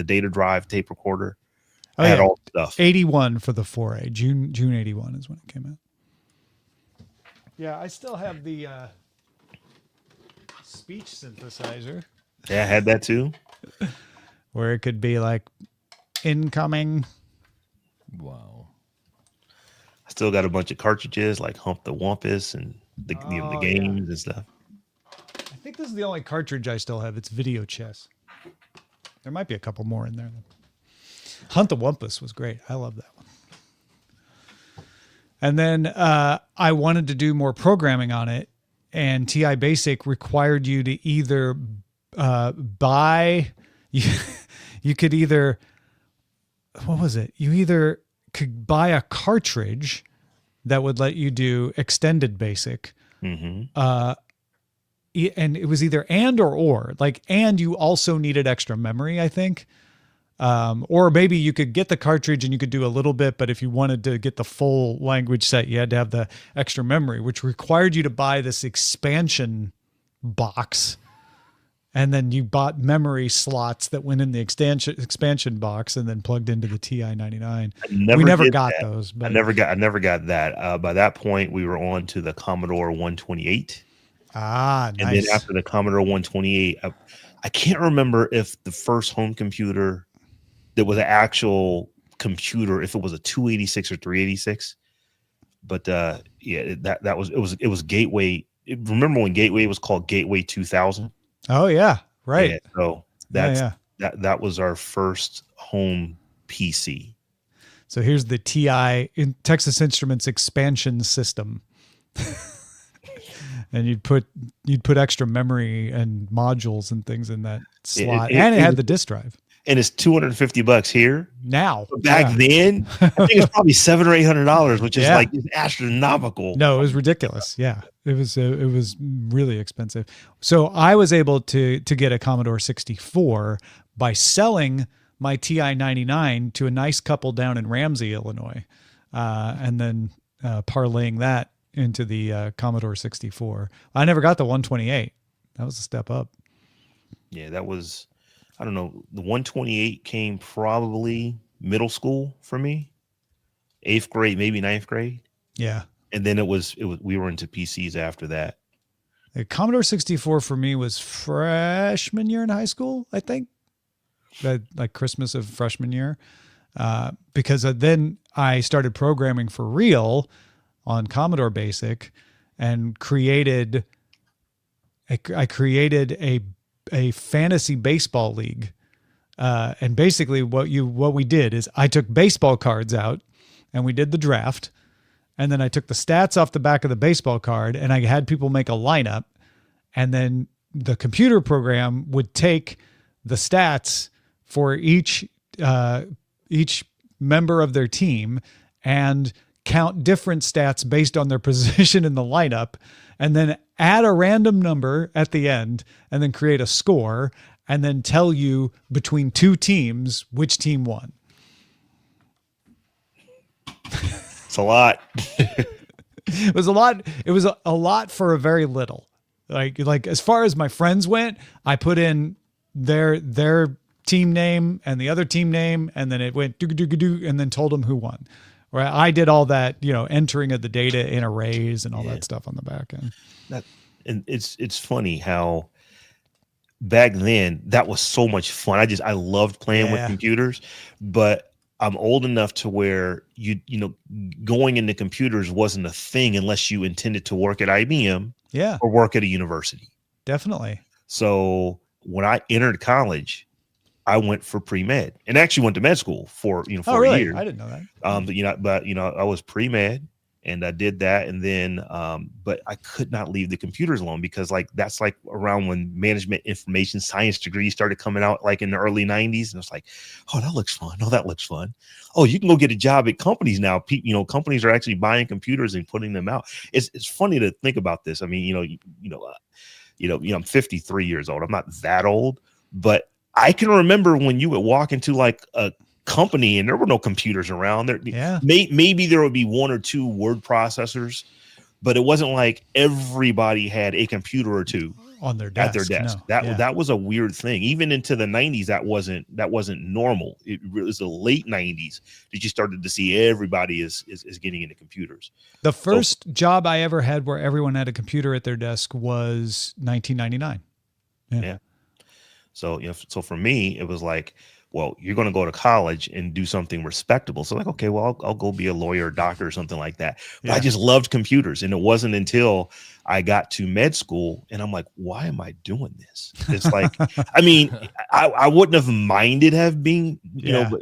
data drive tape recorder. I had all the stuff. 81 for the 4A. June 81 is when it came out. Yeah, I still have the speech synthesizer. Yeah, I had that too. Where it could be like incoming. Wow. I still got a bunch of cartridges like Hump the Wumpus and the games and stuff. I think this is the only cartridge I still have. It's Video Chess. There might be a couple more in there. Hunt the Wumpus was great. I love that one. And then I wanted to do more programming on it, and TI Basic required you to either buy. You could either, what was it? You either could buy a cartridge that would let you do extended basic. And it was either and or like, and you also needed extra memory, I think. Or maybe you could get the cartridge and you could do a little bit, but if you wanted to get the full language set, you had to have the extra memory, which required you to buy this expansion box. And then you bought memory slots that went in the expansion box and then plugged into the TI-99. We never got those. But I never got that. By that point, we were on to the Commodore 128. Ah, nice. And then after the Commodore 128, I can't remember if the first home computer that was an actual computer, if it was a 286 or 386. But it was Gateway. Remember when Gateway was called Gateway 2000? Oh yeah, right. Yeah, so that was our first home PC. So here's the TI in Texas Instruments expansion system. And you'd put extra memory and modules and things in that slot, and it had the disk drive. And it's $250 here now. But back then, I think it's probably $700 or $800, which is like astronomical. No, it was ridiculous. Yeah, it was really expensive. So I was able to get a Commodore 64 by selling my TI-99 to a nice couple down in Ramsey, Illinois, and then parlaying that into the Commodore 64. I never got the 128. That was a step up. Yeah, that was, I don't know. The 128 came probably middle school for me, 8th grade, maybe 9th grade. Yeah. And then we were into PCs after that. The Commodore 64 for me was freshman year in high school, I think. Like Christmas of freshman year. Because then I started programming for real on Commodore Basic and created a fantasy baseball league. And basically what we did is I took baseball cards out and we did the draft. And then I took the stats off the back of the baseball card and I had people make a lineup. And then the computer program would take the stats for each member of their team and count different stats based on their position in the lineup, and then add a random number at the end, and then create a score, and then tell you between two teams which team won. It's a lot. It was a lot. It was a lot for a very little. Like as far as my friends went, I put in their team name and the other team name, and then it went do, and then told them who won. Right, I did all that, entering of the data in arrays and all that stuff on the back end. And it's funny how back then that was so much fun. I loved playing with computers, but I'm old enough to where going into computers wasn't a thing unless you intended to work at IBM, or work at a university. Definitely. So when I entered college, I went for pre-med and actually went to med school for a year. I didn't know that. But I was pre-med and I did that. And then, but I could not leave the computers alone because that's around when management information science degrees started coming out, like in the early 90s. And it's like, oh, that looks fun. Oh, that looks fun. Oh, you can go get a job at companies now. Companies are actually buying computers and putting them out. It's funny to think about this. I mean, I'm 53 years old. I'm not that old, but I can remember when you would walk into like a company, and there were no computers around there. Yeah. Maybe there would be one or two word processors, but it wasn't like everybody had a computer or two On their desk. at their desk. No. That was a weird thing. Even into the 90s, that wasn't normal. It was the late 90s that you started to see everybody is getting into computers. The first job I ever had where everyone had a computer at their desk was 1999. Yeah. So, so for me, it was like, well, you're going to go to college and do something respectable. So like, okay, well, I'll go be a lawyer or doctor or something like that. But I just loved computers. And it wasn't until I got to med school and I'm like, why am I doing this? It's like, I mean, I wouldn't have minded have been,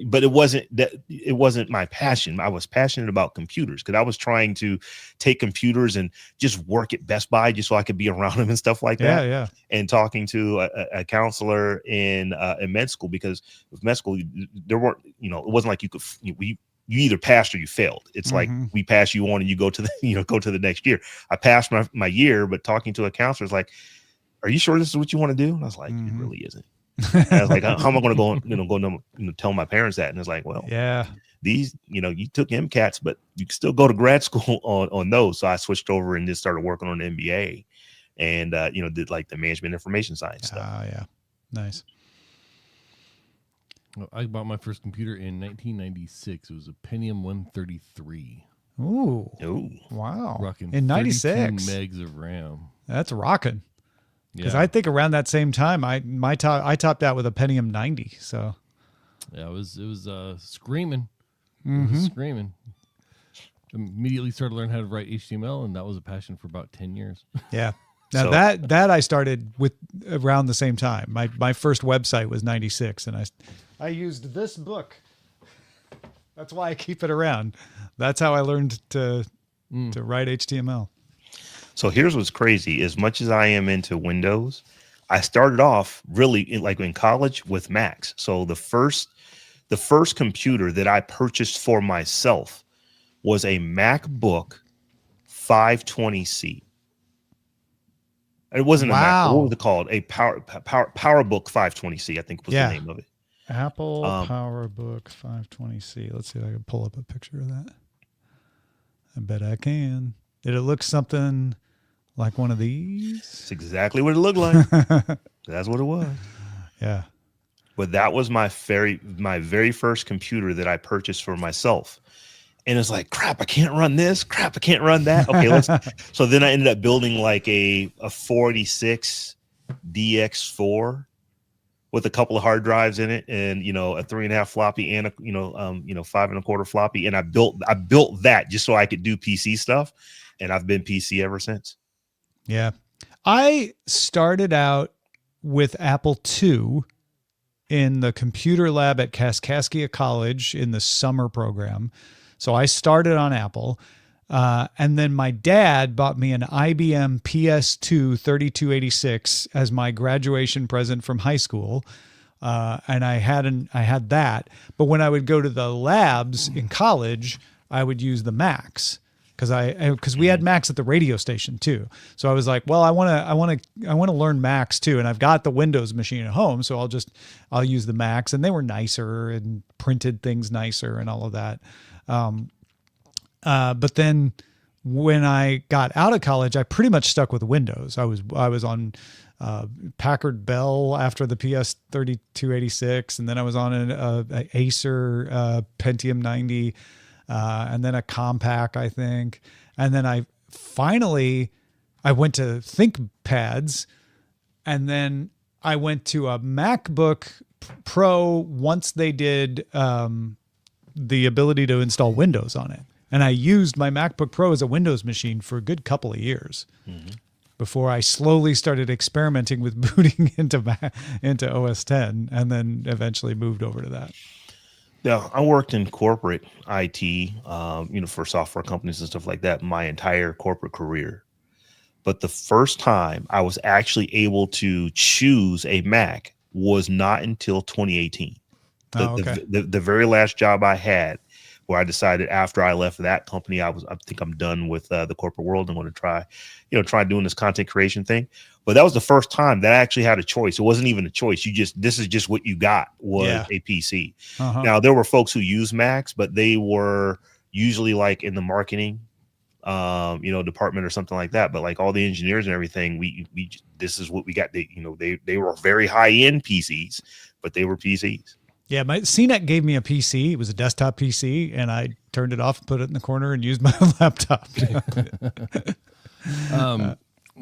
but it wasn't my passion. I was passionate about computers because I was trying to take computers and just work at Best Buy just so I could be around them and stuff like that. Yeah. And talking to a counselor in med school, because with med school, there weren't, it wasn't like you could, you either passed or you failed. It's like we pass you on and you go to the, go to the next year. I passed my year, but talking to a counselor is like, are you sure this is what you want to do? And I was like, it really isn't. And I was like, how am I going to go, tell my parents that? And it's like, well, these, you took MCATs, but you can still go to grad school on those. So I switched over and just started working on the MBA and, did like the management information science stuff. Yeah. Nice. I bought my first computer in 1996. It was a Pentium 133. Ooh. Wow. Rocking in 96 megs of RAM. That's rocking. Because Yeah. I think around that same time, I topped out with a Pentium 90. So yeah, it was screaming. It was screaming. Immediately started learning how to write HTML, and that was a passion for about 10 years. yeah. Now that I started with around the same time. My first website was 96, and I used this book. That's why I keep it around. That's how I learned to write HTML. So here's what's crazy. As much as I am into Windows, I started off really in college with Macs. So the first computer that I purchased for myself was a MacBook 520C. It wasn't a Mac. What was it called? A PowerBook 520C, I think was the name of it. Apple PowerBook 520C. Let's see if I can pull up a picture of that. I bet I can. Did it look something like one of these? It's exactly what it looked like. That's what it was. Yeah. But that was my very first computer that I purchased for myself. And it's like, crap, I can't run this. Crap, I can't run that. Okay, so then I ended up building like a 486 DX4 with a couple of hard drives in it, and a 3.5 floppy and a 5 1/4 floppy. And I built that just so I could do PC stuff, and I've been PC ever since. Yeah, I started out with Apple II in the computer lab at Kaskaskia College in the summer program. So I started on Apple, and then my dad bought me an IBM PS2 3286 as my graduation present from high school, and I had that. But when I would go to the labs in college, I would use the Macs because we had Macs at the radio station too. So I was like, well, I want to learn Macs too, and I've got the Windows machine at home, so I'll use the Macs, and they were nicer and printed things nicer and all of that. But then when I got out of college, I pretty much stuck with Windows. I was on Packard Bell after the PS 3286, and then I was on an Acer Pentium 90, and then a Compaq, I think. And then I went to ThinkPads, and then I went to a MacBook Pro once they did the ability to install Windows on it. And I used my MacBook Pro as a Windows machine for a good couple of years before I slowly started experimenting with booting into OS 10, and then eventually moved over to that. Yeah, I worked in corporate IT, for software companies and stuff like that my entire corporate career. But the first time I was actually able to choose a Mac was not until 2018. The very last job I had where I decided after I left that company, I think I'm done with the corporate world. I'm going to try doing this content creation thing. But that was the first time that I actually had a choice. It wasn't even a choice. This is just what you got was a PC. Now there were folks who used Macs, but they were usually like in the marketing, department or something like that. But like all the engineers and everything, this is what we got. They were very high end PCs, but they were PCs. Yeah, my CNET gave me a PC. It was a desktop PC, and I turned it off, put it in the corner, and used my laptop.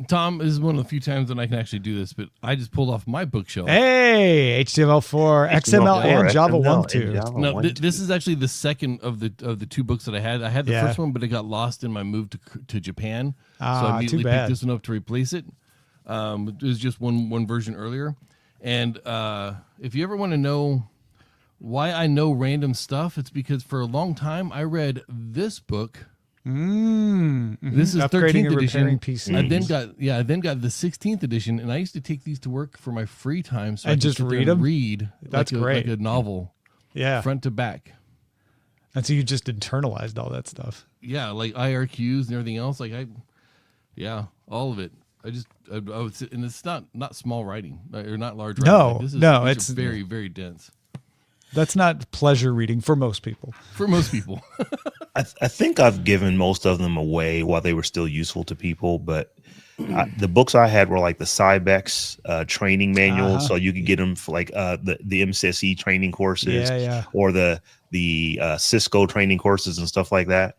Tom, this is one of the few times when I can actually do this, but I just pulled off my bookshelf. Hey, HTML4, XML, and Java 1.2. No, this is actually the second of the two books that I had. I had the first one, but it got lost in my move to Japan. So I immediately picked this one up to replace it. It was just one version earlier. And if you ever want to know why I know random stuff, it's because for a long time I read this book. This is Upgrading 13th and edition. repairing PCs. I then got the 16th edition, and I used to take these to work for my free time, so and I could just sit there read and them. Read That's like great. a novel, front to back. And so you just internalized all that stuff. Yeah, like IRQs and everything else. All of it. I would sit, and it's not small writing or not large writing. No, these it's are very, very dense. That's not pleasure reading for most people. For most people. I think I've given most of them away while they were still useful to people, but the books I had were like the Cybex training manuals, so you could get them for like the MCSE training courses, or the Cisco training courses and stuff like that.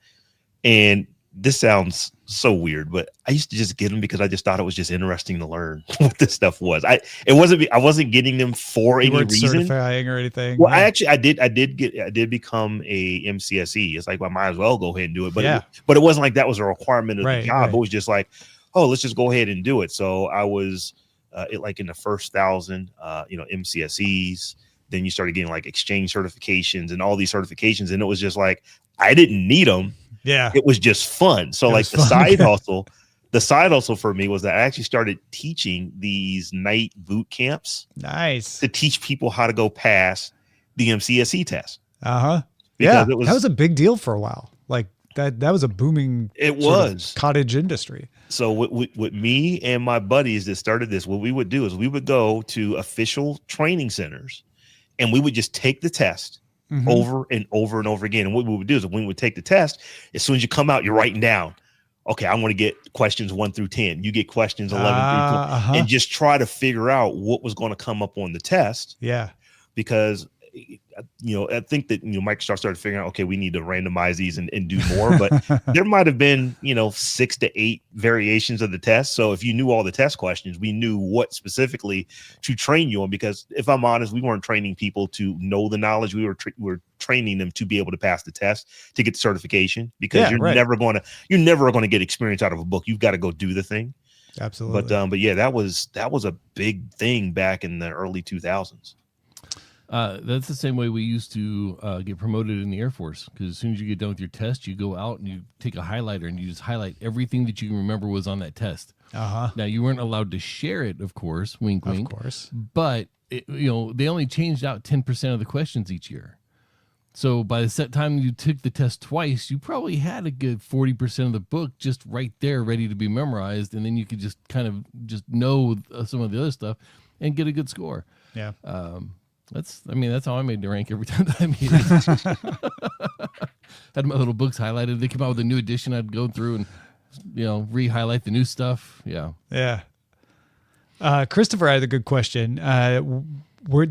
And this sounds so weird, but I used to just get them because I just thought it was just interesting to learn what this stuff was. I wasn't getting them for any reason, certifying or anything. Well, I did become a MCSE. It's like, well, I might as well go ahead and do it. But but it wasn't like that was a requirement of the job. It was just like, oh, let's just go ahead and do it. So I was like in the first 1,000, MCSEs. Then you started getting like exchange certifications and all these certifications, and it was just like I didn't need them. Yeah, it was just fun. So like the side hustle for me was that I actually started teaching these night boot camps. Nice. To teach people how to go pass the MCSE test. Yeah, that was a big deal for a while. Like that was a booming cottage industry. So with me and my buddies that started this, what we would do is we would go to official training centers and we would just take the test. Over and over and over again. And what we would do is when we would take the test, as soon as you come out, you're writing down, okay, I want to get questions 1 through 10. You get questions 11 through 12, and just try to figure out what was going to come up on the test. Yeah. Because, I think that, Microsoft started figuring out, okay, we need to randomize these and do more, but there might have been, 6 to 8 variations of the test. So if you knew all the test questions, we knew what specifically to train you on, because if I'm honest, we weren't training people to know the knowledge. We were training them to be able to pass the test to get the certification, because you're never going to get experience out of a book. You've got to go do the thing. Absolutely. But yeah, that was a big thing back in the early 2000s. That's the same way we used to get promoted in the Air Force, because as soon as you get done with your test, you go out and you take a highlighter and you just highlight everything that you can remember was on that test. Now, you weren't allowed to share it, of course, wink, wink. Of course. But, they only changed out 10% of the questions each year. So by the set time you took the test twice, you probably had a good 40% of the book just right there ready to be memorized, and then you could just kind of just know some of the other stuff and get a good score. Yeah. That's how I made the rank every time that I made it. Had my little books highlighted. They came out with a new edition. I'd go through and, re-highlight the new stuff. Yeah. Yeah. Christopher had a good question.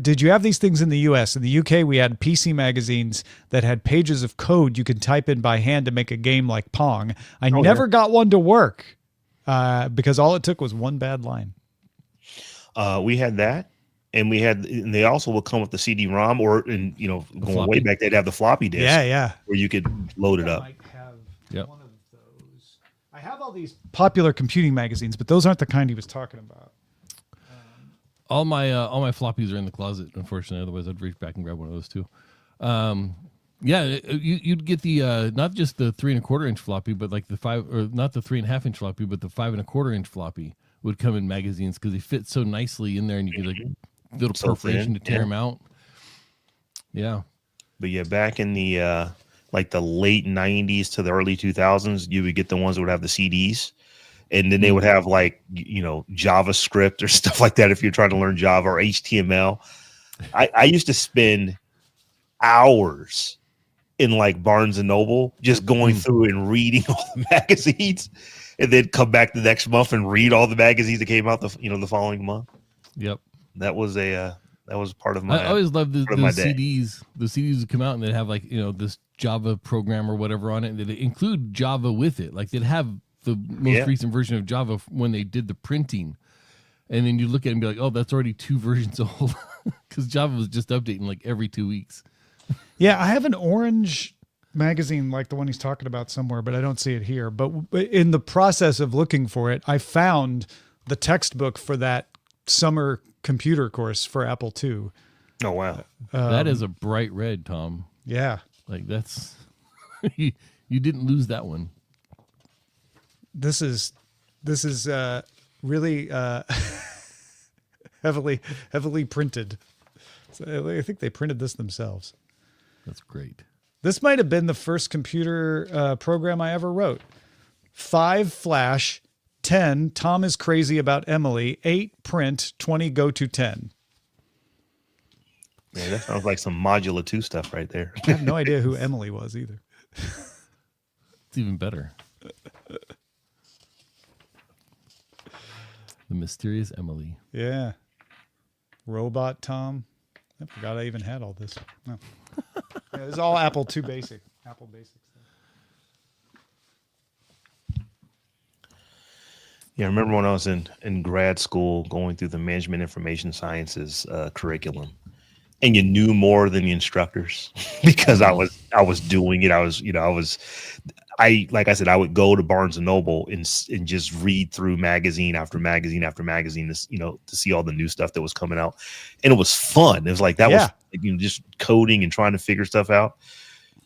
Did you have these things in the US? In the UK, we had PC magazines that had pages of code you could type in by hand to make a game like Pong. I never got one to work because all it took was one bad line. We had that. And they also would come with the CD-ROM going way back, they'd have the floppy disk. Yeah. Where you could load it up. I have one of those. I have all these popular computing magazines, but those aren't the kind he was talking about. All my floppies are in the closet, unfortunately. Otherwise, I'd reach back and grab one of those too. You'd get the not just the 3 1/4 inch floppy, but like not the 3 1/2 inch floppy, but the 5 1/4 inch floppy would come in magazines because they fit so nicely in there, and you could like little perforation to tear them out. Yeah. But yeah, back in the like the late 90s to the early 2000s, you would get the ones that would have the CDs. And then they would have like, JavaScript or stuff like that if you're trying to learn Java or HTML. I used to spend hours in like Barnes and Noble just going through and reading all the magazines, and then come back the next month and read all the magazines that came out the following month. Yep. That was part of my. I always loved those day. CDs. The CDs would come out and they'd have like this Java program or whatever on it, and they'd include Java with it. Like they'd have the most recent version of Java when they did the printing, and then you look at it and be like, oh, that's already 2 versions old, because Java was just updating like every 2 weeks. Yeah, I have an orange magazine like the one he's talking about somewhere, but I don't see it here. But in the process of looking for it, I found the textbook for that summer computer course for Apple II. Oh, wow. That is a bright red, Tom. Yeah. Like that's, you didn't lose that one. This is really heavily printed. So I think they printed this themselves. That's great. This might have been the first computer program I ever wrote. 5 Flash, 10 Tom is crazy about Emily, 8 print, 20 go to 10. Man, that sounds like some Modula 2 stuff right there. I have no idea who Emily was either. It's even better. The mysterious Emily. Yeah. Robot Tom. I forgot I even had all this. No. Yeah, this is all Apple II basic. Apple basic stuff. Yeah, I remember when I was in grad school going through the management information sciences curriculum, and you knew more than the instructors because I was doing it. Like I said, I would go to Barnes and Noble and just read through magazine after magazine after magazine, to see all the new stuff that was coming out. And it was fun. It was like, was just coding and trying to figure stuff out.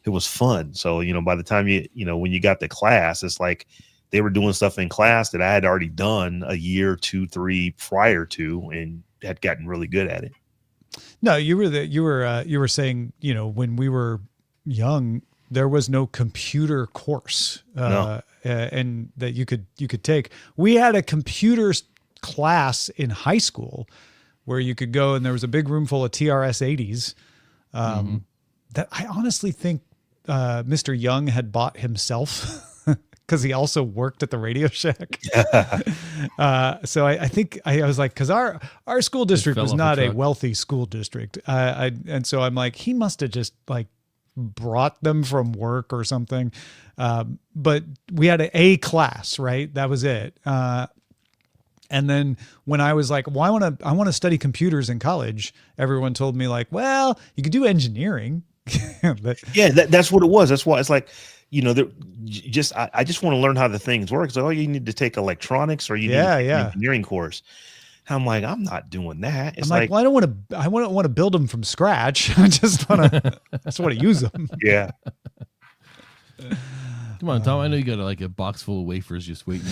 It was fun. So, by the time when you got to class, it's like they were doing stuff in class that I had already done a year, 2, 3 prior to, and had gotten really good at it. No, you were saying, when we were young, there was no computer course and that you could take. We had a computers class in high school where you could go, and there was a big room full of TRS-80s that I honestly think Mr. Young had bought himself because he also worked at the Radio Shack. So I think I was like, because our school district was not a wealthy school district. And so I'm like, he must have just like brought them from work or something. But we had a class, right? That was it. And then when I was like, well, I want to study computers in college, everyone told me like, well, you could do engineering. But, that's what it was. That's why it's like, I just want to learn how the things work. So, you need to take electronics or you need to take an engineering course. I'm like, I'm not doing that. It's well, I don't want to build them from scratch. I just want to use them. Yeah. Come on, Tom. I know you got a box full of wafers just waiting.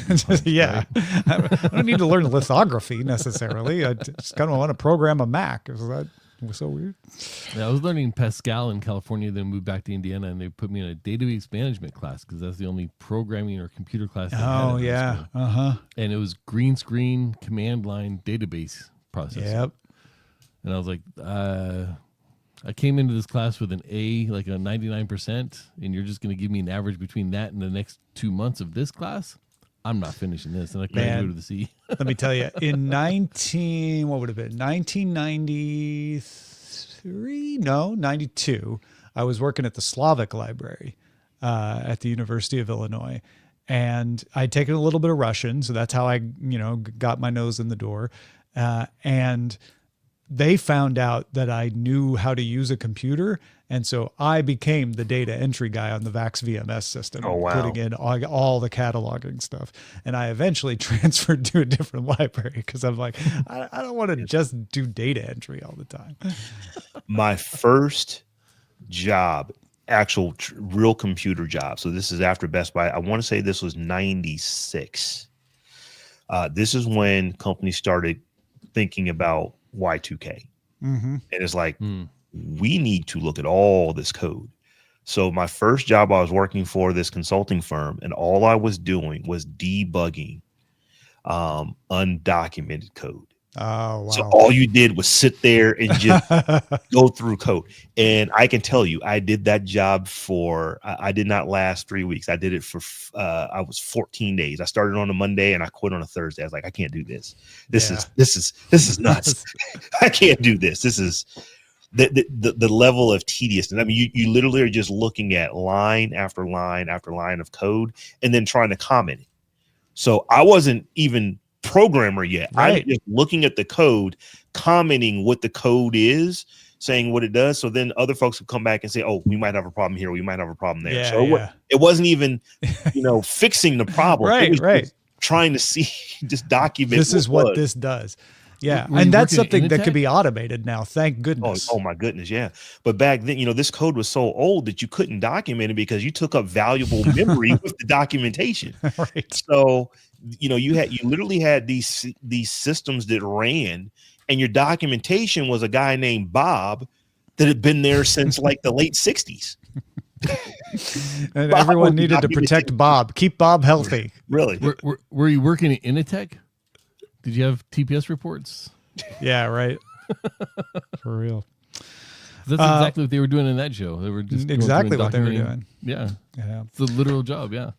Yeah. Right? I don't need to learn lithography necessarily. I just kind of want to program a Mac. Is that was so weird? Yeah, I was learning Pascal in California, then moved back to Indiana, and they put me in a database management class because that's the only programming or computer class. Oh, yeah. And it was green screen command line database processing. Yep. And I was like, I came into this class with an A, like a 99%, and you're just going to give me an average between that and the next 2 months of this class? I'm not finishing this. And I couldn't go to the C. Let me tell you, in 1993? No, 92. I was working at the Slavic Library at the University of Illinois. And I'd taken a little bit of Russian. So that's how I, got my nose in the door. And they found out that I knew how to use a computer. And so I became the data entry guy on the VAX VMS system, putting in all the cataloging stuff. And I eventually transferred to a different library because I'm like, I don't want to just do data entry all the time. My first job, actual real computer job. So this is after Best Buy. I want to say this was 96. This is when companies started thinking about Y2K. And it's like, we need to look at all this code. So my first job, I was working for this consulting firm, and all I was doing was debugging undocumented code. Oh, wow. So all you did was sit there and just go through code. And I can tell you, I did that job for, I did not last 3 weeks. I did it for, I was 14 days. I started on a Monday and I quit on a Thursday. I was like, I can't do this. This is nuts. I can't do this. This is the level of tediousness. I mean, you literally are just looking at line after line after line of code and then trying to comment it. So I wasn't even programmer yet. Right. I'm just looking at the code, commenting what the code is, saying what it does. So then other folks will come back and say, oh, we might have a problem here. We might have a problem there. Yeah, so it wasn't even, fixing the problem. Right, It was right. just trying to see, just document. This is what this does. Yeah. Were you And that's working at something that Initech? could be automated now. Thank goodness. Oh my goodness, yeah. But back then, this code was so old that you couldn't document it because you took up valuable memory with the documentation. Right. So, you literally had these systems that ran, and your documentation was a guy named Bob that had been there since like the late 60s. And Bob everyone was needed to documented. protect Bob. Keep Bob healthy. Really? Were you working at Initech? Did you have TPS reports? Yeah, right. For real. That's exactly what they were doing in that show. They were just going Exactly through and what they were documenting. doing. Yeah, Yeah. it's a literal job. Yeah.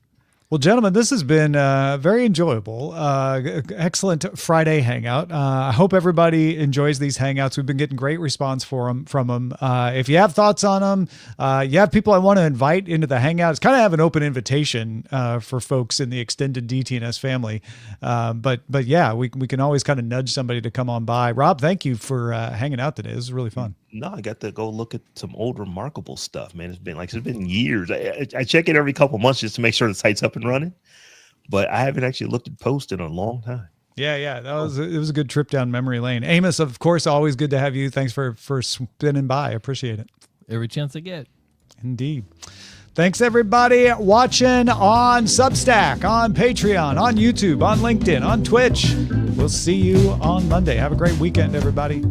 Well, gentlemen, this has been very enjoyable. Excellent Friday hangout. I hope everybody enjoys these hangouts. We've been getting great response from them. If you have thoughts on them, you have people I want to invite into the hangout. It's kind of have an open invitation for folks in the extended DTNS family. But yeah, we can always kind of nudge somebody to come on by. Rob, thank you for hanging out today. This was really fun. No, I got to go look at some old Remarkable stuff, man. It's been years. I check it every couple months just to make sure the site's up and running, but I haven't actually looked at post in a long time. Yeah, it was a good trip down memory lane. Amos, of course, always good to have you. Thanks for spinning by. I appreciate it. Every chance I get. Indeed. Thanks, everybody watching on Substack, on Patreon, on YouTube, on LinkedIn, on Twitch. We'll see you on Monday. Have a great weekend, everybody.